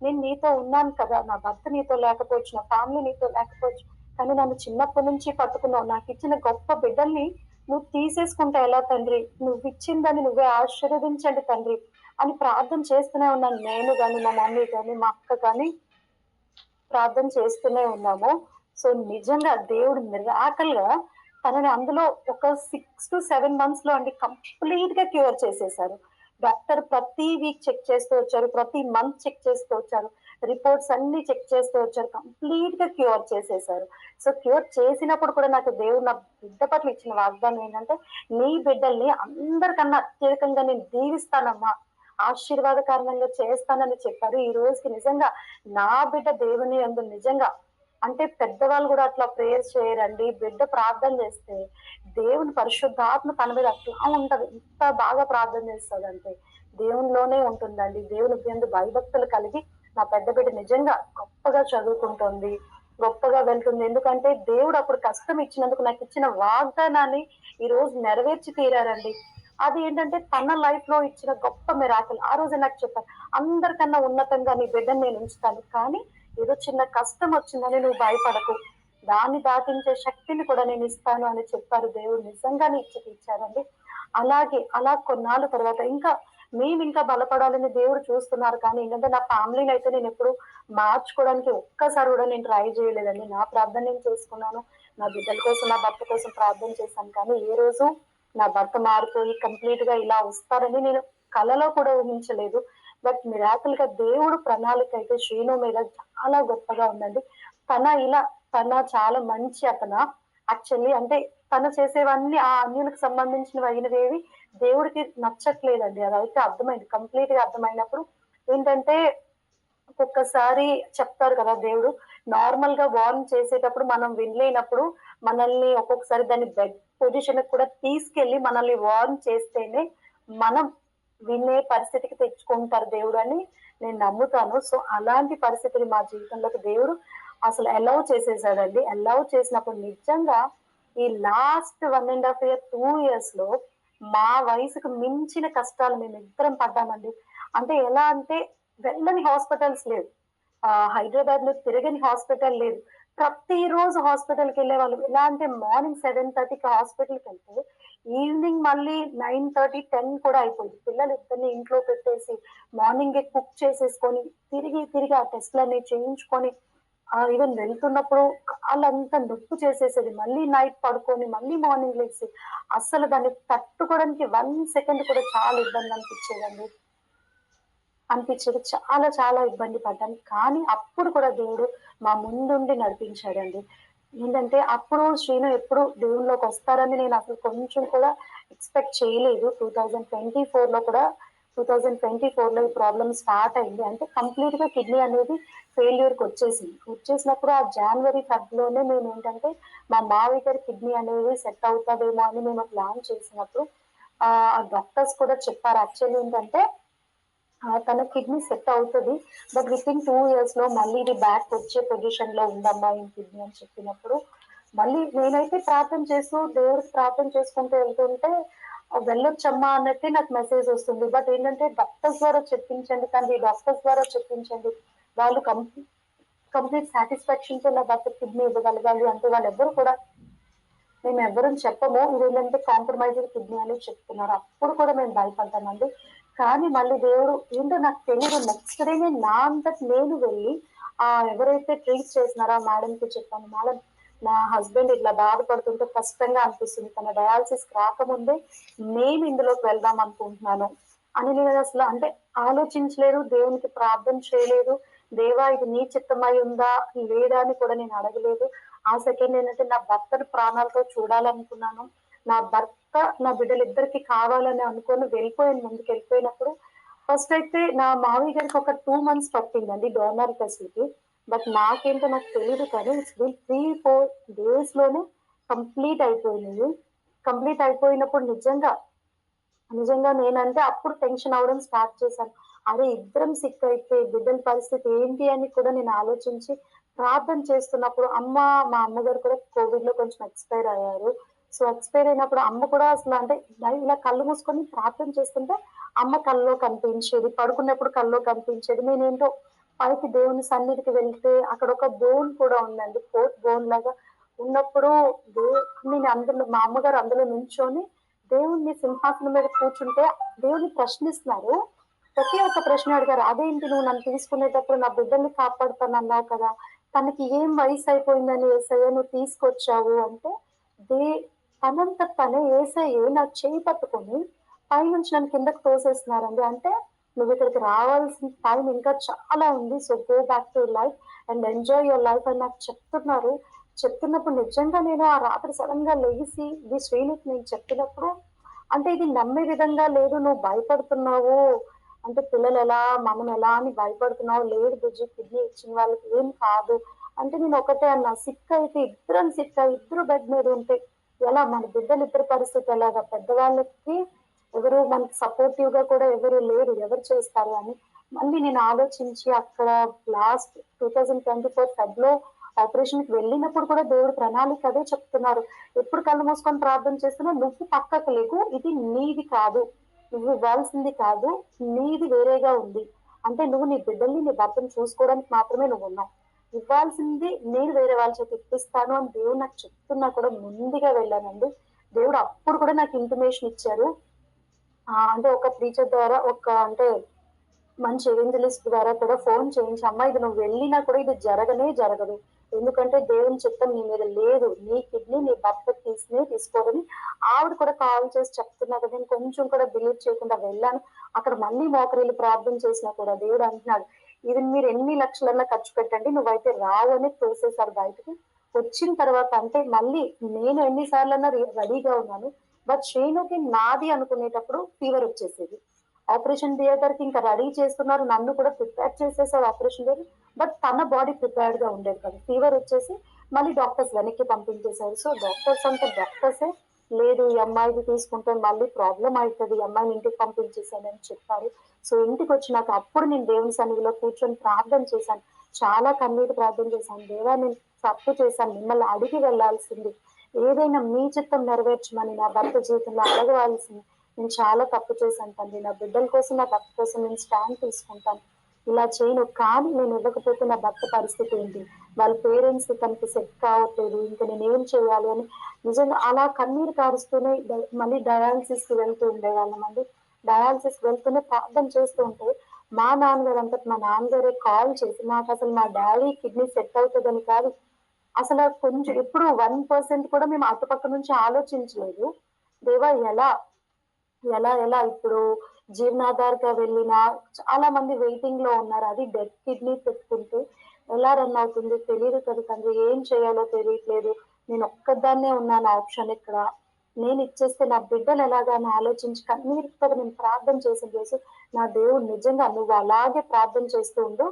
నేను నీతో ఉన్నాను కదా! నా భర్త నీతో లేకపోవచ్చు, నా ఫ్యామిలీ నీతో లేకపోవచ్చు. కానీ నన్ను చిన్నప్పటి నుంచి పట్టుకున్నావు. నాకిచ్చిన గొప్ప బిడ్డల్ని నువ్వు తీసేసుకుంటే ఎలా తండ్రి? నువ్విచ్చిందని నువ్వే ఆశీర్వదించండి తండ్రి అని ప్రార్థన చేస్తూనే ఉన్నాను. నేను గాని, మా మమ్మీ గాని, మా అక్క కానీ ప్రార్థన చేస్తూనే ఉన్నాము. సో, నిజంగా దేవుడు మిరాకిల్‌గా తనని అందులో ఒక 6-7 మంత్స్‌లో అండి కంప్లీట్‌గా క్యూర్ చేసేసారు. డాక్టర్ ప్రతి వీక్ చెక్ చేస్తూ వచ్చారు. ప్రతి మంత్ చెక్ చేస్తూ వచ్చారు. రిపోర్ట్స్ అన్నీ చెక్ చేస్తూ వచ్చారు. కంప్లీట్‌గా క్యూర్ చేసేసారు. సో, క్యూర్ చేసినప్పుడు కూడా నాకు దేవుడు నా బిడ్డ పట్ల ఇచ్చిన వాగ్దానం ఏంటంటే, "నీ బిడ్డల్ని అందరికన్నా అత్యధికంగా నేను దీవిస్తానమ్మా. ఆశీర్వాదకరంగా చేస్తానని" చెప్పారు. ఈ రోజుకి నిజంగా నా బిడ్డ దేవుని యందు నిజంగా అంటే పెద్దవాళ్ళు గూడా అట్లా ప్రేయర్ చేయరండి. బిడ్డ ప్రార్థన చేస్తే దేవుని పరిశుద్ధాత్మ తన మీద అట్లా ఉంటది. ఎంత బాగా ప్రార్థన చేస్తదంటే దేవునిలోనే ఉంటుందండి. దేవుని యందు భయభక్తులు కలిగి నా పెద్ద బిడ్డ నిజంగా గొప్పగా చదువుకుంటుంది. గొప్పగా వెళ్తుంది. ఎందుకంటే దేవుడు అప్పుడు కష్టం ఇచ్చినందుకు నాకిచ్చిన వాగ్దానాన్ని ఈరోజు నెరవేర్చి తీరారండి. అది ఏంటంటే తన లైఫ్‌లో ఇచ్చిన గొప్ప మిరాకిల్. ఆ రోజే నాకు చెప్పారు. అందరికన్నా ఉన్నతంగా నీ బిడ్డని నేను ఉంచుతాను. కానీ ఏదో చిన్న కష్టం వచ్చిందని నువ్వు భయపడకు. దాన్ని దాటించే శక్తిని కూడా నేను ఇస్తాను అని చెప్పారు దేవుడు. నిజంగానే ఇచ్చి తీర్చారండి. అలాగే అలా కొన్నాళ్ళ తర్వాత మేమింకా బలపడాలని దేవుడు చూస్తున్నారు. కానీ ఏంటంటే నా ఫ్యామిలీనయితే నేనెప్పుడు మార్చుకోవడానికి ఒక్కసారి కూడా నేను ట్రై చేయలేదండి. నా ప్రార్థన నేను చేసుకున్నాను. నా బిడ్డల కోసం, నా భర్త కోసం ప్రార్థన చేశాను. కానీ ఏ రోజు నా భర్త మారిపోయి కంప్లీట్‌గా ఇలా వస్తారని నేను కలలో కూడా ఊహించలేదు. బట్ మిరాకిల్‌గా దేవుడు ప్రణాళిక అయితే శ్రీను మీద చాలా గొప్పగా ఉందండి. తన ఇలా తన చాలా మంచి అతన. యాక్చువల్లీ అంటే తను చేసేవన్నీ ఆ అన్యులకు సంబంధించినవయినవేవి దేవుడికి నచ్చట్లేదండి. అదైతే అర్థమైంది. కంప్లీట్‌గా అర్థమైనప్పుడు ఏంటంటే ఒక్కొక్కసారి చెప్తారు కదా దేవుడు. నార్మల్‌గా వార్న్ చేసేటప్పుడు మనం వినలేనప్పుడు మనల్ని ఒక్కొక్కసారి దాన్ని బెడ్ పొజిషన్‌కి కూడా తీసుకెళ్ళి మనల్ని వార్న్ చేస్తేనే మనం వినే పరిస్థితికి తెచ్చుకుంటారు దేవుడని నేను నమ్ముతాను. సో, అలాంటి పరిస్థితిని మా జీవితంలోకి దేవుడు అసలు అలౌ చేసేసాడండి. అలౌ చేసినప్పుడు నిజంగా ఈ లాస్ట్ 1 ½ ఇయర్, 2 ఇయర్స్‌లో మా వయసుకు మించిన కష్టాలు మేమిద్దరం పడ్డామండి. అంటే ఎలా అంటే వెళ్ళని హాస్పిటల్స్ లేవు. హైదరాబాద్‌లో తిరగని హాస్పిటల్ లేదు. ప్రతిరోజు హాస్పిటల్‌కెళ్ళేవాళ్ళం. ఎలా అంటే మార్నింగ్ 7:30కి హాస్పిటల్‌కెళ్తే ఈవినింగ్ మళ్ళీ 9:30, 10 కూడా అయిపోయేది. పిల్లలిద్దరిని ఇంట్లో పెట్టేసి మార్నింగే కుక్ చేసేసుకొని తిరిగి ఆ టెస్ట్‌లన్నీ చేయించుకొని ఈవెన్ వెళ్తున్నప్పుడు కాళ్ళంతా నొప్పి చేసేసేది. మళ్ళీ నైట్ పడుకొని మళ్ళీ మార్నింగ్ లెగిసి అస్సలు దాన్ని తట్టుకోవడానికి 1 సెకండ్ కూడా చాలా ఇబ్బందనిపిచ్చేదండి. చాలా చాలా ఇబ్బంది పడ్డాను. కానీ అప్పుడు కూడా దేవుడు మా ముందుండి నడిపించాడండి. ఏంటంటే అప్పుడు శ్రీను ఎప్పుడు దేవునిలోకొస్తారని నేనసలు కొంచెం కూడా ఎక్స్‌పెక్ట్ చేయలేదు. 2024లో ఈ ప్రాబ్లమ్ స్టార్ట్ అయింది. అంటే కంప్లీట్‌గా కిడ్నీ అనేది ఫెయిల్యూర్‌కొచ్చేసింది. వచ్చేసినప్పుడు ఆ జాన్వరి, ఫెబ్‌లోనే మేమేంటంటే మా మావయ్య గారి కిడ్నీ అనేది సెట్ అవుతదేమో అని మేము ప్లాన్ చేసినప్పుడు డాక్టర్స్ కూడా చెప్పారు. యాక్చువల్లీ ఏంటంటే తన కిడ్నీ సెట్ అవుతది. బట్ వితిన్ 2 ఇయర్స్‌లో మళ్ళీ ఇది బ్యాక్ వచ్చే పొజిషన్‌లో ఉందమ్మా ఈ కిడ్నీ అని చెప్పినప్పుడు, మళ్ళీ నేనైతే దేవుడికి ప్రార్థన చేసుకుంటూ వెళ్తుంటే వెళ్ళొచ్చమ్మా అన్నట్టే నాకు మెసేజ్ వస్తుంది. బట్ ఏంటంటే డాక్టర్స్ ద్వారా చెప్పించండి తండ్రి, డాక్టర్స్ ద్వారా చెప్పించండి. వాళ్ళు కంప్లీట్ సాటిస్ఫాక్షన్‌తో నా భర్తకి కిడ్నీ ఇవ్వగలగాలి అంటే వాళ్ళెవ్వరు కూడా మేమెవ్వరం చెప్పము. ఇదేంటంటే కాంప్రమైజ్డ్ కిడ్నీ అని చెప్తున్నారు. అప్పుడు కూడా మేము భయపడ్డామండి. కానీ మళ్ళీ దేవుడు ఏంటో నాకు తెలీదు. నెక్స్ట్ డేనే నా అంతట నేను వెళ్ళి ఎవరైతే ట్రీట్ చేసినారో ఆ మేడంకి చెప్పాను. మేడం నా హస్బెండ్ ఇట్లా బాధపడుతుంటే కష్టంగా అనిపిస్తుంది. తన డయాలిసిస్‌కి రాకముందే నేను ఇందులోకి వెళ్దాం అనుకుంటున్నాను అని నేనసలు అంటే ఆలోచించలేదు. దేవునికి ప్రార్థన చేయలేదు. దేవా ఇది నీ చిత్తమై ఉందా? లేదా? అని కూడా నేను అడగలేదు. ఆ సెకండ్ ఏంటంటే నా భర్తని ప్రాణాలతో చూడాలనుకున్నాను. నా భర్త, నా బిడ్డలిద్దరికీ కావాలని అనుకోని ముందుకెళ్ళిపోయినప్పుడు ఫస్ట్ అయితే నా మావయ్య గారికి ఒక 2 మంత్స్ పట్టిందండి డోనర్ ఫెసిలిటీ. బట్ నాకు తెలీదు కానీ ఇట్స్ బీన్ 3, 4 డేస్‌లోనే కంప్లీట్ అయిపోయినాయి. కంప్లీట్ అయిపోయినప్పుడు నిజంగా నేనంటే అప్పుడు టెన్షన్ అవ్వడం స్టార్ట్ చేశాను. అరే! ఇద్దరం సిక్ అయితే బిడ్డల పరిస్థితి ఏంటి అని కూడా నేను ఆలోచించి ప్రార్థన చేస్తున్నప్పుడు మా అమ్మగారు కూడా కోవిడ్‌లో కొంచెం ఎక్స్‌పైర్ అయ్యారు. సో, ఎక్స్‌పైర్ అయినప్పుడు అమ్మ కూడా అసలు అంటే ఇలా కళ్ళు మూసుకొని ప్రార్థన చేస్తుంటే అమ్మ కల్లో కనిపించేది. పడుకున్నప్పుడు కల్లో కనిపించేది. నేనేంటో పైకి దేవుని సన్నిధికి వెళ్తే అక్కడ ఒక బోన్ కూడా ఉందండి. ఫోర్త్ బోన్ లాగా ఉన్నప్పుడు దే నేను అందులో మా అమ్మగారు అందులో నించొని దేవుడిని సింహాసనం మీద కూర్చుంటే దేవుడిని ప్రశ్నిస్తున్నారు. ప్రతి ఒక్క ప్రశ్న అడిగారు. అదేంటి నువ్వు నన్ను తీసుకునేటప్పుడు నా బిడ్డల్ని కాపాడుతానన్నావు కదా! తనకి ఏం వయసయిపోయిందని యేసయ్య నువ్వు తీసుకొచ్చావు అంటే, దే తనంతట తనే యేసయ్యే నా చెయ్యి పట్టుకొని పైనుంచి నన్ను కిందకి తోసేస్తున్నారండి. అంటే నువ్విక్కడికి రావాల్సిన టైం ఇంకా చాలా ఉంది. So, go back to your life and enjoy your life అని నాకు చెప్తున్నారు. చెప్తున్నప్పుడు నిజంగా నేను ఆ రాత్రి సడెన్‌గా లెగిసి ఇది శ్రీనికి నేను చెప్పినప్పుడు అంటే ఇది నమ్మే విధంగా లేదు. నువ్వు భయపడుతున్నావు. అంటే పిల్లలెలా, మనమెలా అని భయపడుతున్నావు. లేదు బుజ్జి కిడ్నీ ఇచ్చిన వాళ్ళకి ఏం కాదు. అంటే నేను ఒకటే అన్నా సిక్ అయితే ఇద్దరం సిక్ అయ్యి ఇద్దరు బెడ్ మీద ఉంటే ఎలా మన బిడ్డలిద్దరి పరిస్థితి ఎలాగా? పెద్దవాళ్ళకి ఎవరు మనకి సపోర్టివ్‌గా కూడా ఎవరు లేరు. ఎవరు చేస్తారు అని. మళ్ళీ నేను ఆలోచించి అక్కడ లాస్ట్ 2024 ఫెబ్‌లో ఆపరేషన్‌కి వెళ్ళినప్పుడు కూడా దేవుడి ప్రణాళిక అదే చెప్తున్నారు. ఎప్పుడు కళ్ళు మూసుకొని ప్రార్థన చేస్తున్నావు, నువ్వు పక్కకు లెగు. ఇది నీది కాదు. నువ్వు ఇవ్వాల్సింది కాదు. నీది వేరేగా ఉంది. అంటే నువ్వు నీ బిడ్డల్ని, నీ భర్తను చూసుకోవడానికి మాత్రమే నువ్వున్నావు. ఇవ్వాల్సింది నేను వేరే వాళ్ళ చేత ఇప్పిస్తాను అని దేవుడు నాకు చెప్తున్నా కూడా ముందుగా వెళ్ళానండి. దేవుడు అప్పుడు కూడా నాకు ఇంటిమేషన్ ఇచ్చారు. అంటే ఒక ప్రీచర్ ద్వారా అంటే మంచి ఎవెంజలిస్ట్ ద్వారా కూడా ఫోన్ చేయించి, "అమ్మా ఇది నువ్వు వెళ్ళినా కూడా ఇది జరగనే జరగదు. ఎందుకంటే దేవుని చిత్తం నీ మీద లేదు. నీ కిడ్నీ నీ భర్తకి తీసుకోరని" ఆవిడ కూడా కాల్ చేసి చెప్తున్నా కదా! నేను కొంచెం కూడా బిలీవ్ చేయకుండా వెళ్ళాను. అక్కడ మళ్ళీ మోకరిల్లి ప్రార్థన చేసినా కూడా దేవుడు అంటున్నాడు, "ఇది మీరు ఎన్ని లక్షలన్నా ఖర్చు పెట్టండి. నువ్వైతే రావు" అని తోసేసారు బయటకి. వచ్చిన తర్వాత అంటే మళ్ళీ నేను ఎన్ని సార్లన్నా రెడీగా ఉన్నాను. బట్ శ్రీనుకి నాది అనుకునేటప్పుడు ఫీవర్ వచ్చేసేది. ఆపరేషన్ థియేటర్‌కి ఇంకా రెడీ చేస్తున్నారు. నన్ను కూడా ప్రిపేర్ చేసేసారు ఆపరేషన్ థియేటర్. బట్ తన బాడీ ప్రిపేర్డ్‌గా ఉండేది కాదు. ఫీవర్ వచ్చేసి మళ్ళీ డాక్టర్స్ వెనక్కి పంపించేశారు. సో, డాక్టర్స్ అంటే డాక్టర్సే లేదు ఈ అమ్మాయిది తీసుకుంటే మళ్ళీ ప్రాబ్లమ్ అయితది. ఈ అమ్మాయిని ఇంటికి పంపించేసేయండి అని చెప్పారు. సో, ఇంటికొచ్చినాక అప్పుడు నేను దేవుని సన్నిధిలో కూర్చొని ప్రార్థన చేశాను. చాలా కన్నీటి ప్రార్థన చేశాను. దేవా నేను తప్పు చేశాను. మిమ్మల్ని అడిగి వెళ్ళాల్సింది. ఏదైనా మీ చిత్తం నెరవేర్చమని నా భర్త జీవితంలో అడగవలసింది. నేను చాలా తప్పు చేశాను తండ్రి. నా బిడ్డల కోసం, నా భర్త కోసం నేను స్టాండ్ తీసుకుంటాను. ఇలా చేయను. కానీ నేను ఇవ్వకపోతే నా భర్త పరిస్థితి ఏంటి? వాళ్ళ పేరెంట్స్ తనకి సెట్ కావట్లేదు. ఇంక నేనేం చేయాలి అని నిజంగా అలా కన్నీరు కారుస్తూనే మళ్ళీ డయాలిసిస్‌కి వెళ్తూ ఉండేవాళ్ళమండి. డయాలిసిస్‌కి వెళ్తూనే ప్రార్థన చేస్తూ ఉంటే మా నాన్నగారు అంతట మా నాన్నగారే కాల్ చేసి నాకసలు మా డ్యాడీ కిడ్నీ సెట్ అవుతదని కాదు. అసల కొంచెం ఎప్పుడు 1% కూడా మేము అటుపక్క నుంచి ఆలోచించలేదు. దేవా ఎలా ఇప్పుడు జీర్ణాధార్‌గా వెళ్ళిన చాలా మంది వెయిటింగ్‌లో ఉన్నారు. అది డెడ్ కిడ్నీ పెట్టుకుంటే ఎలా రన్ అవుతుందో తెలీదు కదా తండ్రి. ఏం చేయాలో తెలియట్లేదు. నేనొక్కదాన్నే ఉన్నాను ఆప్షన్ ఇక్కడ. నేనిచ్చేస్తే నా బిడ్డలు ఎలాగా అని ఆలోచించి కన్నీరుతో నేను ప్రార్థన చేసిన రోజు నా దేవుడు నిజంగా నువ్వు అలాగే ప్రార్థన చేస్తూ ఉండు.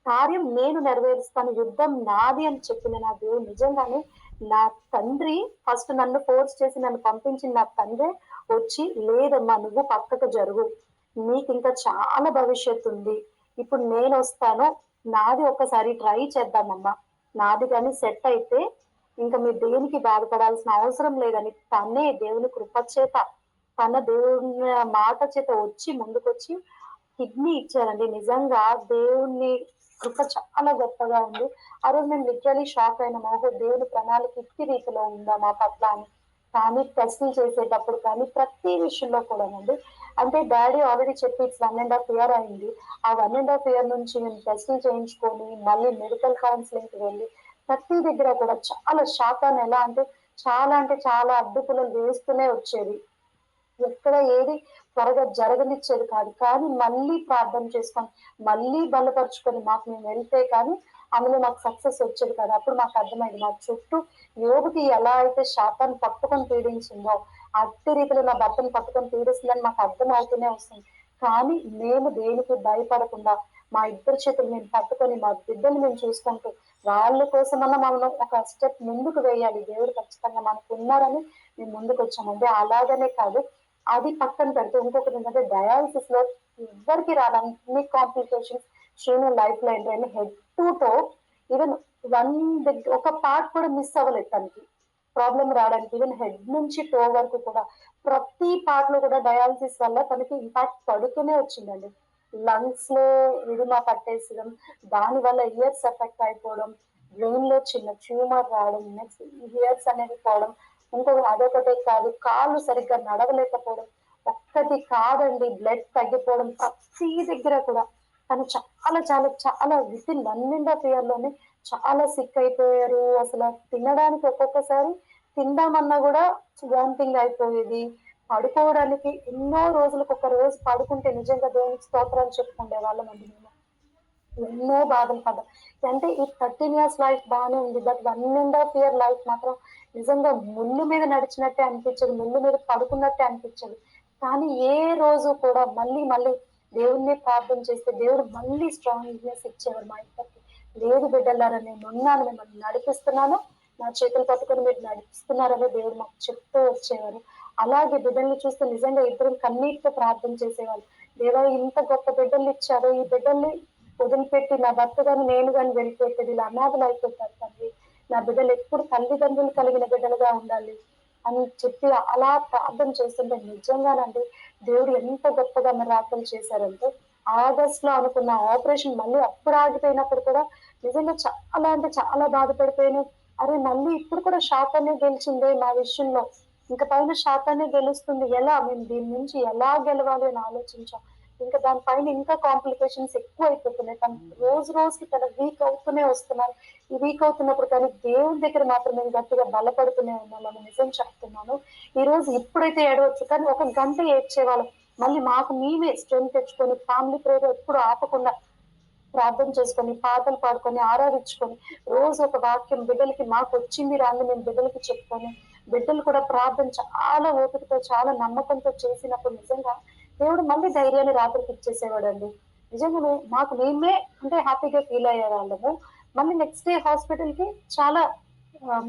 కార్యం నేను నెరవేరుస్తాను. యుద్ధం నాది అని చెప్పిన నా దేవుడు నిజంగానే నా తండ్రి ఫస్ట్ నన్ను ఫోర్స్ చేసి నన్ను పంపించిన నా తండ్రే వచ్చి లేదమ్మా నువ్వు పక్కకు జరుగు. నీకింకా చాలా భవిష్యత్తుంది. ఇప్పుడు నేనొస్తాను. నాది ఒక్కసారి ట్రై చేద్దామమ్మా. నాది గాని సెట్ అయితే ఇంక మీరు దేనికి బాధపడాల్సిన అవసరం లేదని తనే దేవుని కృప చేత, తన దేవుని మాట చేత వచ్చి ముందుకొచ్చి కిడ్నీ ఇచ్చారండి. నిజంగా దేవుని కృప చాలా గొప్పగా ఉంది. ఆ రోజు మేము లిటరల్లీ షాక్ అయినాము. ఓహో! దేవుని ప్రణాళిక ఇట్టి రీతిలో ఉందా మా పట్ల అని. కానీ టెస్టులు చేసేటప్పుడు కానీ ప్రతి విషయంలో కూడానండి. అంటే డ్యాడీ ఆల్రెడీ చెప్పి ఇట్స్ 1½ ఇయర్ అయింది. ఆ 1½ ఇయర్ నుంచి మేము టెస్టులు చేయించుకొని, మళ్ళీ మెడికల్ కౌన్సిలింగ్‌కి వెళ్ళి, ప్రతి దగ్గర కూడా చాలా శాతాన్ని ఎలా అంటే చాలా అడ్డుపుల్లలు వేస్తూనే వచ్చేది. ఎక్కడ ఏది త్వరగా జరగనిచ్చేది కాదు. కానీ మళ్ళీ ప్రార్థన చేసుకొని, మళ్ళీ బలపరుచుకొని మాకు మేము వెళ్తే కానీ అందులో నాకు సక్సెస్ వచ్చేది కాదు. అప్పుడు మాకు అర్థమైంది. మా చుట్టూ యోబుకి ఎలా అయితే శాతాన్ని పట్టుకొని పీడించిందో, అట్టి రీతిలో నా భర్తను పట్టుకొని పీడిస్తుందని మాకు అర్థమవుతూనే వస్తుంది. కానీ మేము దేనికి భయపడకుండా మా ఇద్దరి చేతులు మేము పట్టుకొని మా బిడ్డలు మేము చూసుకుంటూ వాళ్ళ కోసమన్నా మనం ఒక స్టెప్ ముందుకు వేయాలి. దేవుడు ఖచ్చితంగా మనకు ఉన్నారని మేము ముందుకు వచ్చామండి. అలాగనే కాదు, అది పక్కన పెడితే ఇంకొకటి ఏంటంటే డయాలిసిస్ లో ఎవ్వరికి రాని అన్ని కాంప్లికేషన్స్ శ్రీను లైఫ్ లో ఏంటంటే head to toe even one ఒక పార్ట్ కూడా మిస్ అవ్వలేదు తనకి ప్రాబ్లం రావడానికి. ఈవెన్ హెడ్ నుంచి టో వరకు కూడా ప్రతి పార్ట్ లో కూడా డయాలసిస్ వల్ల తనకి ఇంపాక్ట్ పడుతూనే వచ్చిందండి. లంగ్స్ లో విడిమా పట్టేసడం, దాని వల్ల ఇయర్స్ ఎఫెక్ట్ అయిపోవడం, బ్రెయిన్ లో చిన్న ట్యూమర్ రావడం, నెక్స్ట్ ఇయర్స్ అనేవి పోవడం, ఇంకొకటి అదొకటే కాదు కాళ్ళు సరిగ్గా నడవలేకపోవడం, ఒక్కటి కాదండి బ్లడ్ తగ్గిపోవడం, ప్రతి దగ్గర కూడా తను చాలా చాలా చాలా విత్ ఇన్ 1.5 year లోనే చాలా సిక్ అయిపోయారు. అసలు తినడానికి ఒక్కొక్కసారి తిందామన్నా కూడా వామిటింగ్ అయిపోయేది. పడుకోవడానికి ఎన్నో రోజులకు ఒక రోజు పడుకుంటే నిజంగా దేవునికి స్తోత్రాలు చెప్పుకుండే వాళ్ళమండి మేము. ఎన్నో బాధలు పడ్డాం. అంటే ఈ 13 years లైఫ్ బాగానే ఉంది. బట్ 1.5 year లైఫ్ మాత్రం నిజంగా ముళ్ళు మీద నడిచినట్టే అనిపించదు. ముళ్ళు మీద పడుకున్నట్టే అనిపించదు. కానీ ఏ రోజు కూడా మళ్ళీ మళ్ళీ దేవుణ్ణి ప్రార్థన చేస్తే దేవుడు మళ్ళీ స్ట్రాంగ్నెస్ ఇచ్చేవారు మా ఇద్దరికి. లేదు బిడ్డలారా నేను ఉన్నాను, మిమ్మల్ని నడిపిస్తున్నాను, నా చేతులు పట్టుకొని మీరు నడిపిస్తున్నారని దేవుడు మాకు చెప్తూ వచ్చేవారు. అలాగే బిడ్డల్ని చూస్తే నిజంగా ఇద్దరం కన్నీటితో ప్రార్థన చేసేవాళ్ళు. దేవా ఇంత గొప్ప బిడ్డల్ని ఇచ్చారు, ఈ బిడ్డల్ని వదిలిపెట్టి నా భర్త గాని నేను గాని వెళ్ళిపోతే వీళ్ళు అనాథలు అయిపోతారు తండ్రి, నా బిడ్డలు ఎప్పుడు తల్లిదండ్రులు కలిగిన బిడ్డలుగా ఉండాలి అని చెప్పి అలా ప్రార్థన చేస్తుంటే నిజంగానండి దేవుడు ఎంత గొప్పగా మిరాకిల్ చేశారంటే ఆగస్ట్ లో అనుకున్న ఆపరేషన్ మళ్ళీ అప్పుడు ఆగిపోయినప్పుడు కూడా నిజంగా చాలా అంటే చాలా బాధపడిపోయాను. అరే మళ్ళీ ఇప్పుడు కూడా శాతాన్ని గెలిచిందే మా విషయంలో, ఇంకా పైన శాతాన్ని గెలుస్తుంది, ఎలా మేము దీని నుంచి ఎలా గెలవాలి అని ఆలోచించాం. ఇంకా దానిపైన ఇంకా కాంప్లికేషన్స్ ఎక్కువ అయిపోతున్నాయి. తను రోజు రోజుకి తన వీక్ అవుతూనే వస్తున్నారు. ఈ వీక్ అవుతున్నప్పుడు కానీ దేవుని దగ్గర మాత్రం మేము గట్టిగా బలపడుతూనే ఉన్నామని నిజం చెప్తున్నాను. ఈ రోజు ఇప్పుడైతే ఏడవచ్చు కానీ ఒక గంట ఏడ్చేవాళ్ళం. మళ్ళీ మాకు మేమే స్ట్రెంత్ తెచ్చుకొని ఫ్యామిలీ ప్రేయర్ ఎప్పుడు ఆపకుండా ప్రార్థన చేసుకొని పాటలు పాడుకొని ఆరాధించుకొని రోజు ఒక వాక్యం బిడ్డలకి మాకు వచ్చింది రాని మేము బిడ్డలకి చెప్పుకొని బిడ్డలు కూడా ప్రార్థన చాలా ఓపికతో చాలా నమ్మకంతో చేసినప్పుడు నిజంగా దేవుడు మళ్ళీ ధైర్యాన్ని రాత్రికి ఇచ్చేసేవాడు అండి. నిజంగా మాకు మేమే అంటే హ్యాపీగా ఫీల్ అయ్యే వాళ్ళము. మళ్ళీ నెక్స్ట్ డే హాస్పిటల్ కి చాలా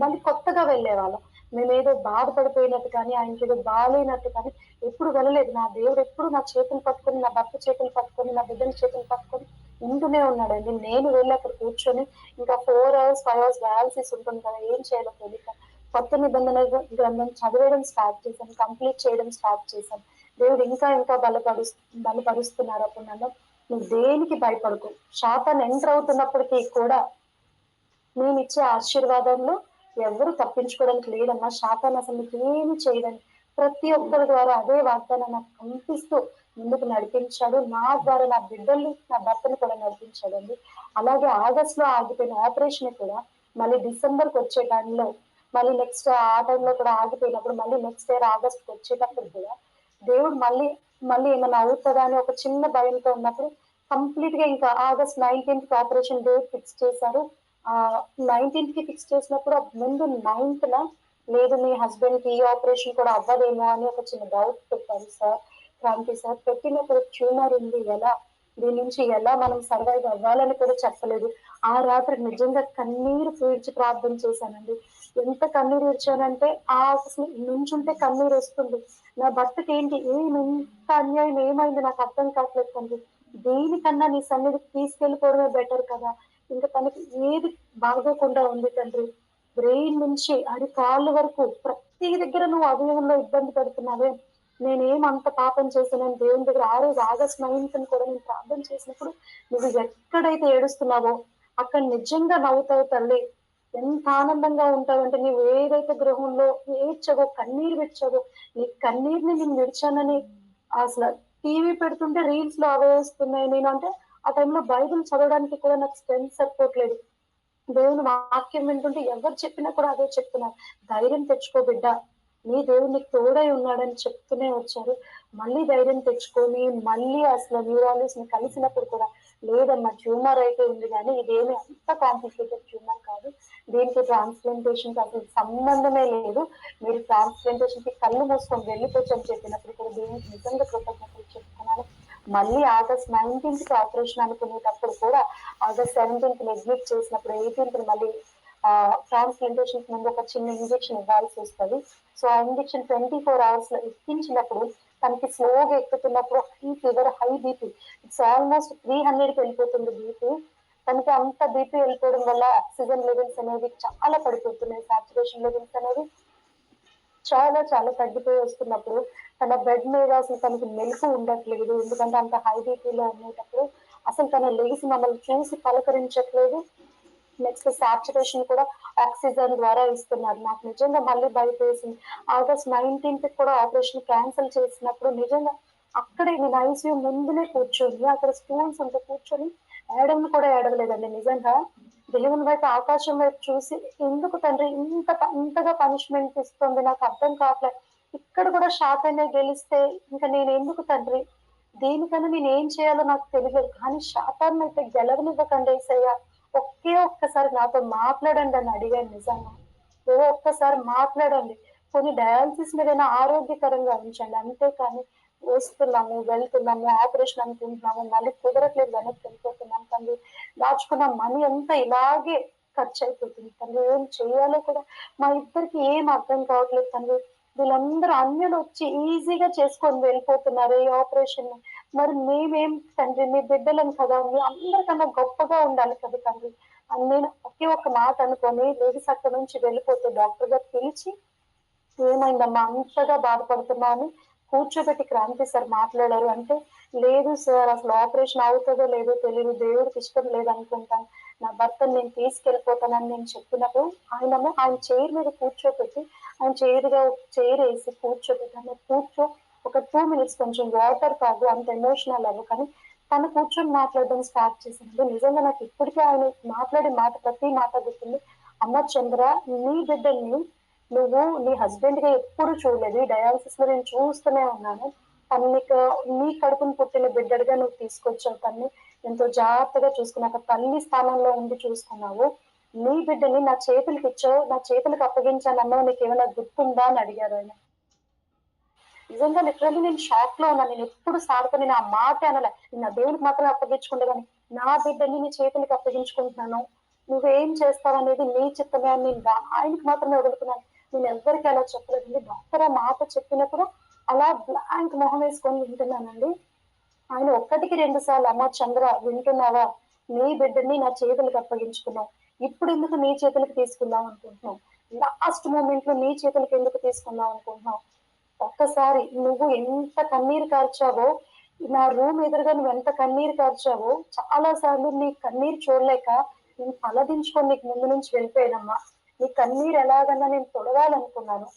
మళ్ళీ కొత్తగా వెళ్ళే వాళ్ళం. మేమేదో బాధపడిపోయినట్టు కానీ ఆయనకి ఏదో బాగాలేనట్టు కానీ ఎప్పుడు వెళ్ళలేదు. నా దేవుడు ఎప్పుడు నా చేతులు పట్టుకొని, నా భర్త చేతులు పట్టుకొని, నా బిడ్డల చేతులు పట్టుకొని ఉంటూనే ఉన్నాడండి. నేను వెళ్ళి అక్కడ కూర్చొని ఇంకా 4 hours 5 hours డయాలసిస్ ఉంటుంది కదా, ఏం చేయాలో తెలియక కొత్త నిబంధన గ్రంథం చదవడం స్టార్ట్ చేశాను, కంప్లీట్ చేయడం స్టార్ట్ చేశాను. దేవుడు ఇంకా ఇంకా బలపరుస్తున్నారు. అప్పుడు నన్ను నువ్వు దేనికి భయపడకు, శాతాన్ని ఎంటర్ అవుతున్నప్పటికీ కూడా నేను ఇచ్చే ఆశీర్వాదంలో ఎవరు తప్పించుకోవడానికి లేదమ్మా, శాతాన్ని అసలు నీకు ఏమి చేయదని ప్రతి ఒక్కరి ద్వారా అదే వాగ్దానం నాకు కనిపిస్తూ ముందుకు నడిపించాడు. నా ద్వారా నా బిడ్డల్ని నా భర్తని కూడా నడిపించాడండి. అలాగే ఆగస్ట్ లో ఆగిపోయిన ఆపరేషన్ కూడా మళ్ళీ డిసెంబర్కి వచ్చే టైంలో మళ్ళీ నెక్స్ట్ ఆ టైంలో కూడా ఆగిపోయినప్పుడు మళ్ళీ నెక్స్ట్ ఇయర్ ఆగస్ట్కి వచ్చేటప్పుడు కూడా దేవుడు మళ్ళీ మళ్ళీ ఏమైనా అవుతుందా అని ఒక చిన్న భయంతో ఉన్నప్పుడు కంప్లీట్ గా ఇంకా ఆగస్ట్ 19th కి ఆపరేషన్ డేట్ ఫిక్స్ చేశారు. 19th కి ఫిక్స్ చేసినప్పుడు ముందు 9th లేదు మీ హస్బెండ్ కి ఈ ఆపరేషన్ కూడా అవ్వదేమో అని ఒక చిన్న డౌట్ పెట్టారు సార్, క్రాంతి సార్. పెట్టినప్పుడు ట్యూమర్ ఉంది, ఎలా దీని నుంచి ఎలా మనం సర్వైవ్ అవ్వాలని కూడా చెప్పలేదు. ఆ రాత్రి నిజంగా కన్నీరు పీడ్చి ప్రార్థన చేశానండి. ఎంత కన్నీరు ఇచ్చానంటే అసలు నుంచుంటే కన్నీరు వస్తుంది. నా భర్తకి ఏంటి ఇంత అన్యాయం ఏమైంది నాకు అర్థం కావట్లేదు తండ్రి, దేనికన్నా నీ సన్నిధికి తీసుకెళ్ళిపోవడమే బెటర్ కదా, ఇంకా తనకి ఏది బాగోకుండా ఉంది తండ్రి, బ్రెయిన్ నుంచి అది కాళ్ళ వరకు ప్రతి దగ్గర నువ్వు అవయవంలో ఇబ్బంది పెడుతున్నావే, నేనేం అంత పాపం చేశానని దేవుని దగ్గర ఆ రోజు ఆగస్ట్ 9th కూడా నేను ప్రార్థన చేసినప్పుడు నువ్వు ఎక్కడైతే ఏడుస్తున్నావో అక్కడ నిజంగా నవ్వుతావు తల్లి, ఎంత ఆనందంగా ఉంటావంటే నువ్వు ఏదైతే గృహంలో ఏడ్చావో కన్నీరు విడిచావో నీ కన్నీరుని నేను విడిచానని అసలు టీవీ పెడుతుంటే రీల్స్ లో అవే వస్తున్నాయి. నేను అంటే ఆ టైంలో బైబిల్ చదవడానికి కూడా నాకు స్ట్రెంత్ సరిపోవట్లేదు. దేవుని వాక్యం వింటుంటే ఎవరు చెప్పినా కూడా అదే చెప్తున్నారు, ధైర్యం తెచ్చుకో బిడ్డ, నీ దేవుడు నీకు తోడై ఉన్నాడని చెప్తూనే వచ్చారు. మళ్ళీ ధైర్యం తెచ్చుకొని మళ్ళీ అసలు న్యూరాలజిస్ట్ ని కలిసినప్పుడు కూడా లేదమ్మా ట్యూమర్ అయితే ఉంది కానీ ఇదేమి అంత కాంప్లికేటెడ్ ట్యూమర్ కాదు, దీనికి ట్రాన్స్ప్లాంటేషన్ కి అసలు సంబంధమే లేదు, మీరు ట్రాన్స్ప్లాంటేషన్ కి కళ్ళు మూసుకొని వెళ్ళిపోవచ్చు అని చెప్పినప్పుడు కూడా దేవునికి నిజంగా కృతజ్ఞతలు చెప్తున్నాను. మళ్ళీ ఆగస్ట్ 19th ఆపరేషన్ అనుకునేటప్పుడు కూడా ఆగస్ట్ 17th అడ్మిట్ చేసినప్పుడు 18th మళ్ళీ ట్రాన్స్ప్లాంటేషన్ ముందు ఒక చిన్న ఇంజెక్షన్ ఇవ్వాల్సి వస్తుంది. సో ఆ ఇంజెక్షన్ 24 hours లో ఎక్కించినప్పుడు తనకి స్లోగా ఎక్కుతున్నప్పుడు high fever, high BP, it's almost 300కి వెళ్ళిపోతుంది బీపీ. తనకి అంత బీపీ వెళ్ళిపోవడం వల్ల ఆక్సిజన్ లెవెల్స్ అనేవి చాలా పడిపోతున్నాయి, సాచురేషన్ లెవెల్స్ అనేవి చాలా చాలా తగ్గిపోయి వస్తున్నప్పుడు తన బెడ్ మీద అసలు తనకి మెలకు ఉండట్లేదు. ఎందుకంటే అంత హై బీపీలో ఉండేటప్పుడు అసలు తన లెగిసి మమ్మల్ని చూసి పలకరించట్లేదు. నెక్స్ట్ సాచురేషన్ కూడా ఆక్సిజన్ ద్వారా ఇస్తున్నారు. నాకు నిజంగా మళ్ళీ భయపేసింది. ఆగస్ట్ 19th కూడా ఆపరేషన్ క్యాన్సిల్ చేసినప్పుడు నిజంగా అక్కడే నేను ఐసీయూ ముందునే కూర్చొని అక్కడ స్టూల్స్ ఉంటే కూర్చొని ఏడవను కూడా ఏడవలేదండి. నిజంగా దేవుని వైపు, ఆకాశం వైపు చూసి ఎందుకు తండ్రి ఇంతగా పనిష్మెంట్ ఇస్తుంది నాకు అర్థం కావట్లేదు. ఇక్కడ కూడా శాతాన్ని గెలిస్తే ఇంకా నేను ఎందుకు తండ్రి, దేనికన్నా నేను ఏం చేయాలో నాకు తెలియదు. కానీ శాతాన్ని అయితే గెలవనివ్వకండి యేసయ్య. ఒక్కసారి నాతో మాట్లాడండి అని అడిగాను. నిజంగా ఏదో ఒక్కసారి మాట్లాడండి, కొన్ని డయాలసిస్ మీదైనా ఆరోగ్యకరంగా ఉంచండి. అంతేకాని వస్తున్నాము, వెళ్తున్నాము, ఆపరేషన్ అనుకుంటున్నాము, మళ్ళీ కుదరట్లేదు, వెనక్కి వెళ్ళిపోతున్నాం తండ్రి. దాచుకున్న మనీ అంతా ఇలాగే ఖర్చు అయిపోతుంది తండ్రి. ఏం చేయాలో కూడా మా ఇద్దరికి ఏం అర్థం కావట్లేదు తండ్రి. వీళ్ళందరూ అన్యులు వచ్చి ఈజీగా చేసుకొని వెళ్ళిపోతున్నారు ఈ ఆపరేషన్. మరి మేమేం తండ్రి, మీ బిడ్డలం కదా, మీ అందరికన్నా గొప్పగా ఉండాలి కదా తండ్రి అని నేను ఒకే ఒక్క మాట అనుకొని లేడీస్ అక్కడ నుంచి వెళ్ళిపోతే డాక్టర్ గారు పిలిచి ఏమైందమ్మా అంతగా బాధపడుతున్నా అని కూర్చోబెట్టి క్రాంతి సార్ మాట్లాడారు. అంటే లేదు సార్, అసలు ఆపరేషన్ అవుతుందో లేదో తెలియదు, దేవుడికి ఇష్టం లేదనుకుంటాను, నా భర్తను నేను తీసుకెళ్ళిపోతానని నేను చెప్పినప్పుడు ఆయన చైర్ మీద కూర్చోబెట్టి ఆయన చైర్ వేసి కూర్చోబెట్టాను. కూర్చో ఒక 2 minutes కొంచెం వాటర్ తాగు, అంత ఎమోషనల్ అవ్వు కానీ తను కూర్చొని మాట్లాడడం స్టార్ట్ చేసింది. నిజంగా నాకు ఇప్పటికీ ఆయన మాట్లాడే మాట ప్రతి మాట గుర్తుంది. అమ్మ చంద్ర, నీ బిడ్డల్ని నువ్వు నీ హస్బెండ్ గా ఎప్పుడు చూడలేదు, డయాలసిస్ లో నేను చూస్తూనే ఉన్నాను. తను నీ కడుపును పుట్టిన బిడ్డడిగా నువ్వు తీసుకొచ్చావు, తన్ని ఎంతో జాగ్రత్తగా చూసుకున్నాక తల్లి స్థానంలో ఉండి చూసుకున్నావు. నీ బిడ్డని నా చేతులకి ఇచ్చావు, నా చేతులకు అప్పగించానన్నావు, నీకు ఏమైనా గుర్తుందా అని అడిగారు ఆయన. నిజంగా లిటరల్లీ నేను షాక్ లో ఉన్నాను. నేను ఎప్పుడు సార్తో నేను ఆ మాట అనలే, నేను నా దేవునికి మాత్రమే అప్పగించుకుంటే కానీ నా బిడ్డని నీ చేతులకు అప్పగించుకుంటున్నాను, నువ్వేం చేస్తావు అనేది నీ చిత్తమే అని నేను ఆయనకి మాత్రమే వదులుకున్నాను. నేను ఎవరికి అలా చెప్పలేదు. డాక్టర్ ఆ మాట చెప్పినప్పుడు అలా బ్లాంక్ మొహం వేసుకొని వింటున్నానండి. ఆయన 1కి 2 సార్లు అమ్మ చంద్ర వింటున్నావా, నీ బిడ్డని నా చేతులకు అప్పగించుకున్నావు, ఇప్పుడు ఎందుకు నీ చేతులకు తీసుకుందాం అనుకుంటున్నావు, లాస్ట్ మూమెంట్ లో నీ చేతులకు ఎందుకు తీసుకుందాం అనుకుంటున్నావు, ఒక్కసారి నువ్వు ఎంత కన్నీరు కార్చావో, నా రూమ్ ఎదురుగా నువ్వు ఎంత కన్నీరు కార్చావో, చాలా సార్లు నీ కన్నీరు చూడలేక నేను తలదించుకొని నీకు ముందు నుంచి వెళ్ళిపోయానమ్మా. నీ కన్నీరు ఎలాగన్నా నేను తొడగాలనుకున్నాను.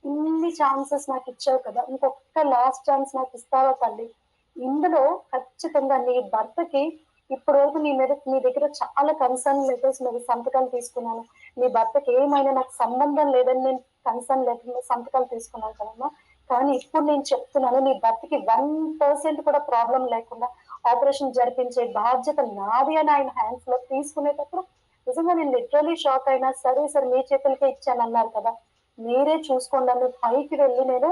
ఇన్ని ఛాన్సెస్ నాకు ఇచ్చావు కదా, ఇంకొక లాస్ట్ ఛాన్స్ నాకు ఇస్తావా తల్లి. ఇందులో ఖచ్చితంగా నీ భర్తకి ఇప్పటి వరకు నీ దగ్గర చాలా కన్సర్న్ లెటర్స్ మీద సంతకాలు తీసుకున్నాను. నీ భర్తకి ఏమైనా నాకు సంబంధం లేదని నేను కన్సర్న్ లెటర్ మీద సంతకాలు తీసుకున్నాను కదమ్మా. కానీ ఇప్పుడు నేను చెప్తున్నాను, నీ భర్తకి 1% కూడా ప్రాబ్లం లేకుండా ఆపరేషన్ జరిపించే బాధ్యత నాది అని ఆయన హ్యాండ్స్ లో తీసుకునేటప్పుడు నిజంగా నేను లిటరలీ షాక్ అయినా. సరే సార్, మీ చేతులకే ఇచ్చానన్నారు కదా, మీరే చూసుకోండి అని పైకి వెళ్ళి నేను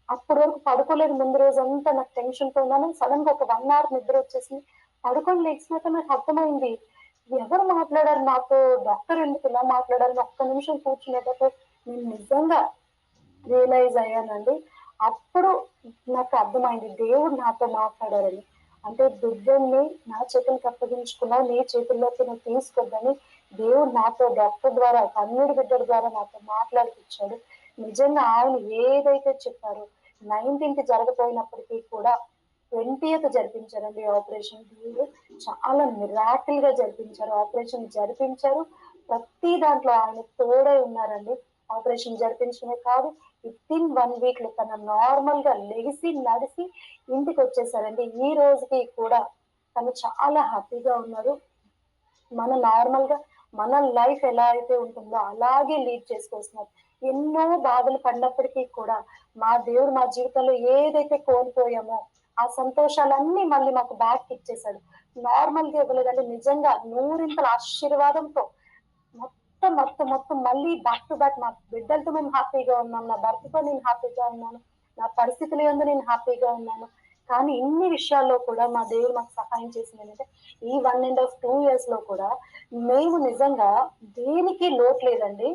అప్పటి వరకు పడుకోలేదు. ముందు రోజు అంతా నాకు టెన్షన్ తో ఉన్నాను. సడన్ గా ఒక 1 hour నిద్ర వచ్చేసింది. పడుకొని లేచినాక నాకు అర్థమైంది ఎవరు మాట్లాడారు నాతో, డాక్టర్ ఎందుకు ఇలా మాట్లాడారు. ఒక్క నిమిషం కూర్చునేటప్పుడు నేను నిజంగా రియలైజ్ అయ్యానండి. అప్పుడు నాకు అర్థమైంది దేవుడు నాతో మాట్లాడారని. అంటే బిడ్డల్ని నా చేతులకు అప్పగించుకున్నావు, నీ చేతుల్లోకి నువ్వు తీసుకొద్దని దేవుడు నాతో డాక్టర్ ద్వారా, కన్నుడి బిడ్డ ద్వారా నాతో మాట్లాడిపించాడు. నిజంగా ఆయన ఏదైతే చెప్పారో 19th జరగపోయినప్పటికీ కూడా 20th జరిపించారండి ఆపరేషన్. దేవుడు చాలా మిరాకిల్ గా జరిపించారు, ఆపరేషన్ జరిపించారు. ప్రతి దాంట్లో ఆయన తోడై ఉన్నారండి. ఆపరేషన్ జరిపించడమే కాదు, వితిన్ 1 week లో తన నార్మల్ గా లెగిసి నడిసి ఇంటికి వచ్చేసారండి. ఈ రోజుకి కూడా తను చాలా హ్యాపీగా ఉన్నారు. నార్మల్ గా మన లైఫ్ ఎలా అయితే ఉంటుందో అలాగే లీడ్ చేసుకొస్తున్నారు. ఎన్నో బాధలు పడినప్పటికీ కూడా మా దేవుడు మా జీవితంలో ఏదైతే కోల్పోయామో ఆ సంతోషాలన్నీ మళ్ళీ మాకు బ్యాక్ ఇచ్చేసాడు. నార్మల్ గా ఇవ్వలేదండి, నిజంగా 100 ఆశీర్వాదంతో మొత్తం మళ్ళీ బ్యాక్ టు బ్యాక్. మా బిడ్డలతో మేము హ్యాపీగా ఉన్నాం, నా భర్తతో నేను హ్యాపీగా ఉన్నాను, నా పరిస్థితుల యందు నేను హ్యాపీగా ఉన్నాను. కానీ ఇన్ని విషయాల్లో కూడా మా దేవుడు మాకు సహాయం చేసింది ఏంటంటే, ఈ 1 ½ 2 ఇయర్స్‌లో కూడా మేము నిజంగా దేనికి లోటు లేదండి.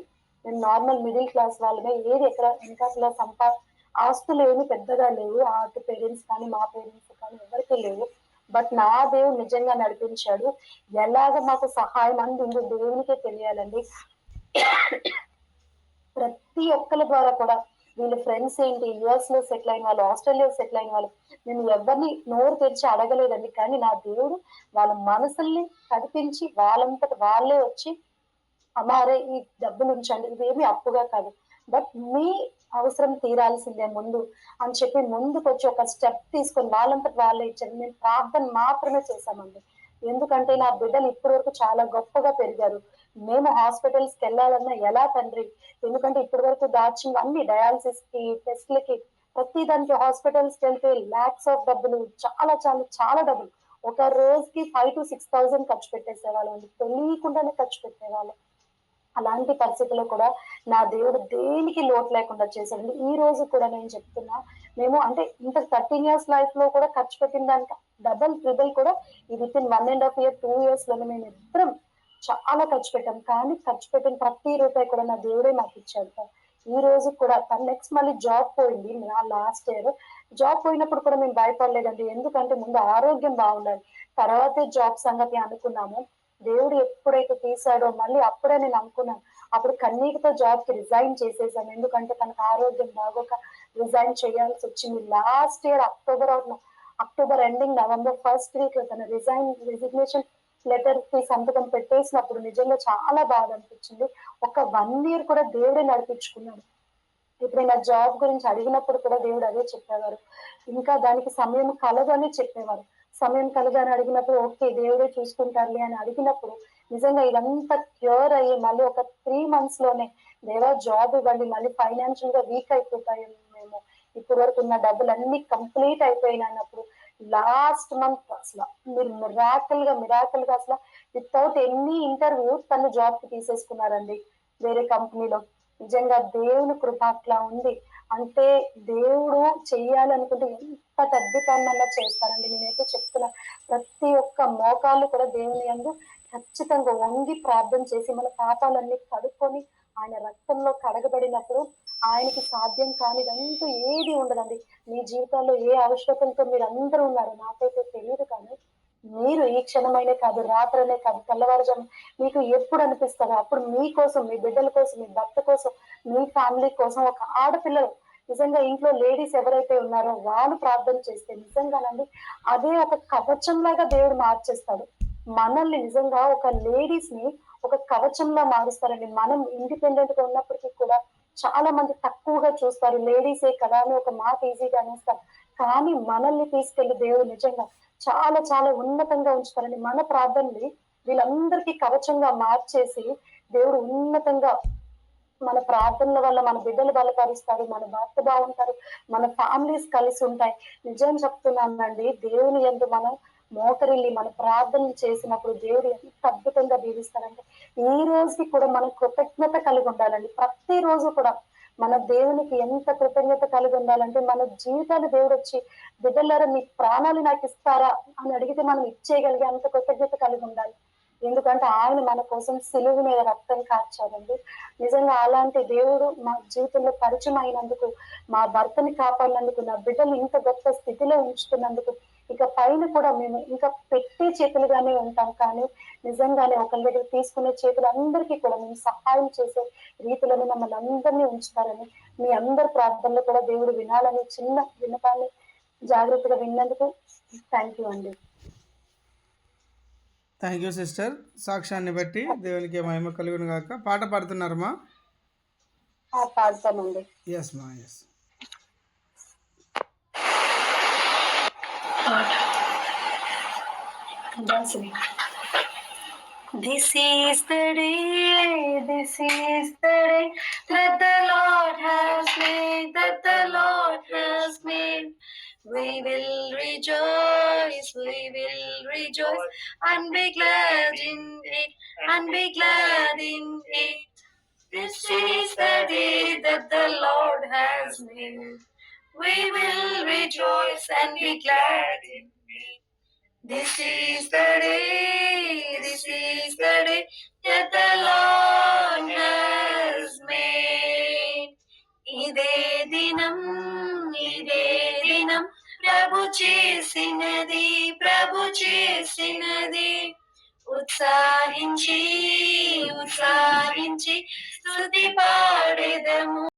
మేము నార్మల్ మిడిల్ క్లాస్ వాళ్ళమే. ఏది ఎక్కడ వెనకాతల ఆస్తులు ఏమి పెద్దగా లేవు. అటు పేరెంట్స్ కానీ, మా పేరెంట్స్ కానీ ఎవరికీ లేవు. బట్ నా దేవుడు నిజంగా నడిపించాడు. ఎలాగ మాకు సహాయం అందిందో దేవునికే తెలియాలండి. ప్రతి ఒక్కళ్ళ ద్వారా కూడా వీళ్ళ ఫ్రెండ్స్ ఏంటి, యూఎస్‌లో సెటిల్ అయిన వాళ్ళు, ఆస్ట్రేలియాలో సెటిల్ అయిన వాళ్ళు, నేను ఎవరిని నోరు తెరిచి అడగలేదండి. కానీ నా దేవుడు వాళ్ళ మనసుల్ని కదిపించి వాళ్ళంతట వాళ్ళే వచ్చి, అమ్మా అరే ఈ డబ్బులుంచండి. ఇవేమి అప్పుగా కాదు. బట్ మీ అవసరం తీరాల్సిందే ముందు అని చెప్పి ముందుకొచ్చి ఒక స్టెప్ తీసుకొని వాళ్ళంతట వాళ్ళే ఇచ్చారు. మేము ప్రార్థన మాత్రమే చేశామండి. ఎందుకంటే నా బిడ్డలు ఇప్పటి వరకు చాలా గొప్పగా పెరిగారు. మేము హాస్పిటల్స్‌కెళ్ళాలన్నా ఎలా తండ్రి? ఎందుకంటే ఇప్పటి వరకు దాచింవన్నీ డయాలిసిస్‌కి, టెస్ట్‌లకి ప్రతి దానికి హాస్పిటల్స్‌కెళ్తే లాక్స్ ఆఫ్ డబ్బులు చాలా చాలా చాలా డబ్బులు. ఒక రోజుకి 5,000-6,000 ఖర్చు పెట్టేసేవాళ్ళమండి. తెలియకుండానే ఖర్చు పెట్టేవాళ్ళం. అలాంటి పరిస్థితుల్లో కూడా నా దేవుడు దేనికి లోటు లేకుండా చేశాడండి. ఈ రోజు కూడా నేను చెప్తున్నా, మేము అంటే ఇంత 13 ఇయర్స్ లైఫ్‌లో కూడా ఖర్చు పెట్టిన దానికి డబుల్, ట్రిపుల్ కూడా ఈ వితిన్ 1 ½ ఇయర్, 2 ఇయర్స్‌లోనే మేమిద్దరం చాలా ఖర్చు పెట్టాం. కానీ ఖర్చు పెట్టిన ప్రతి రూపాయి కూడా నా దేవుడే మాకిచ్చాడు. ఈ రోజు కూడా తను నెక్స్ట్ మళ్ళీ జాబ్ పోయింది. Last year. జాబ్ పోయినప్పుడు కూడా మేము భయపడలేదండి. ఎందుకంటే ముందు ఆరోగ్యం బాగుండాలి. తర్వాతే జాబ్ సంగతి అనుకున్నాము. దేవుడు ఎప్పుడైతే తీసాడో మళ్ళీ అప్పుడే నేను అనుకున్నాను. అప్పుడు కన్నీటితో జాబ్‌కి రిజైన్ చేసేసాను. ఎందుకంటే తనకు ఆరోగ్యం బాగోక రిజైన్ చేయాల్సొచ్చింది. Last year October ending November first వీక్‌లో తన రిజిగ్నేషన్ లెటర్‌కి సంతకం పెట్టేసినప్పుడు నిజంగా చాలా బాధ అనిపించింది. ఒక 1 ఇయర్ కూడా దేవుడే నడిపించుకున్నాడు. ఎప్పుడైనా జాబ్ గురించి అడిగినప్పుడు కూడా దేవుడు అదే చెప్పేవారు. ఇంకా దానికి సమయం కలదు అని చెప్పేవారు. సమయం కలదు అని అడిగినప్పుడు ఓకే. దేవుడే చూసుకుంటారులే అని అడిగినప్పుడు నిజంగా ఇదంతా క్యూర్ అయ్యి మళ్ళీ ఒక 3 మంత్స్‌లోనే దేవా జాబ్ ఇవ్వండి. మళ్ళీ ఫైనాన్షియల్‌గా వీక్ అయిపోతాము మేము. ఇప్పటి వరకు ఉన్న డబ్బులన్నీ కంప్లీట్ అయిపోయినాయి అన్నప్పుడు లాస్ట్ మంత్ అసల మీరు మిరాకిల్‌గా అసల వితౌట్ ఎనీ ఇంటర్వ్యూ తను జాబ్‌కి తీసేసుకున్నారండి వేరే కంపెనీలో. నిజంగా దేవుని కృప అట్లా ఉంది. అంటే దేవుడు చెయ్యాలనుకుంటే ఎంతటి అద్భుతాన్నైనా చేస్తారండి. నేనైతే చెప్తున్నా. ప్రతి ఒక్క మోకాళ్ళు కూడా దేవుని యందు ఖచ్చితంగా వంగి ప్రార్థన చేసి మన పాపాలన్నీ కడుక్కొని ఆయన రక్తంలో కడగబడినప్పుడు ఆయనకి సాధ్యం కానిదంటూ ఏది ఉండదండి. మీ జీవితాల్లో ఏ అవసరతలతో మీరందరూ ఉన్నారు నాకైతే తెలీదు కానీ, మీరు ఈ క్షణమైనే కాదు, రాత్రనే కాదు, తెల్లవారుజామున మీకు ఎప్పుడు అనిపిస్తదో అప్పుడు మీకోసం, మీ బిడ్డల కోసం, మీ భర్త కోసం, మీ ఫ్యామిలీ కోసం ఒక ఆడపిల్లలు నిజంగా ఇంట్లో లేడీస్ ఎవరైతే ఉన్నారో వాళ్ళు ప్రార్థన చేస్తే నిజంగానండి అదే ఒక కవచంలాగా దేవుడు మార్చేస్తాడు. మనల్ని నిజంగా ఒక లేడీస్‌ని ఒక కవచంలా మారుస్తారండి. మనం ఇండిపెండెంట్‌గా ఉన్నప్పటికీ కూడా చాలా మంది తక్కువగా చూస్తారు. లేడీసే కదా అని ఒక మాట ఈజీగా అనేస్తారు. కానీ మనల్ని తీసుకెళ్ళి దేవుడు నిజంగా చాలా చాలా ఉన్నతంగా ఉంచుతారండి. మన ప్రార్థనని వీళ్ళందరికీ కవచంగా మార్చేసి దేవుడు ఉన్నతంగా మన ప్రార్థనల వల్ల మన బిడ్డలు బలపరుస్తారు. మన భర్త బాగుంటారు. మన ఫ్యామిలీస్ కలిసి ఉంటాయి. నిజం చెప్తున్నానండి. దేవుని యందు మనం మోకరిల్లి మన ప్రార్థనలు చేసినప్పుడు దేవుడు ఎంత అద్భుతంగా దీవిస్తారంటే, ఈ రోజుకి కూడా మనం కృతజ్ఞత కలిగి ఉండాలండి. ప్రతిరోజు కూడా మన దేవునికి ఎంత కృతజ్ఞత కలిగి ఉండాలంటే, మన జీవితాలు దేవుడొచ్చి బిడ్డలారా మీ ప్రాణాలు నాకిస్తారా అని అడిగితే మనం ఇచ్చేయగలిగే అంత కృతజ్ఞత కలిగి ఉండాలి. ఎందుకంటే ఆయన మన కోసం సిలువ మీద రక్తం కార్చారండి. నిజంగా అలాంటి దేవుడు మా జీవితంలో పరిచయం అయినందుకు, మా భర్తని కాపాడినందుకు, నా బిడ్డలు ఇంత గొప్ప స్థితిలో ఉంచుతున్నందుకు, ఇక పైన కూడా మేము ఇంకా పెట్టే చేతులుగానే ఉంటాం. కానీ నిజంగానే ఒకళ్ళ దగ్గర తీసుకునే చేతులందరికీ కూడా మేము సహాయం చేసే రీతిలోనే మమ్మల్ని అందరినీ ఉంచుతారని, మీ అందరి ప్రార్థనలు కూడా దేవుడు వినాలని చిన్న విన్నపాన్ని జాగ్రత్తగా విన్నందుకు థ్యాంక్ యూ అండి. Thank you sister. సాక్ష్యాన్ని బట్టి దేవునికి మహిమ కలుగును గాక. పాట పాడుతున్నారమ్మా? పాడతానండి. ఎస్ మా yes. This is the day that the Lord has made, We will rejoice and be glad in it, This is the day that the Lord has made. We will rejoice and be glad in it. This is the day that the Lord has made. ఇదే దినం ప్రభు చేసినది ఉత్సాహించి స్తుతి పాడెదము.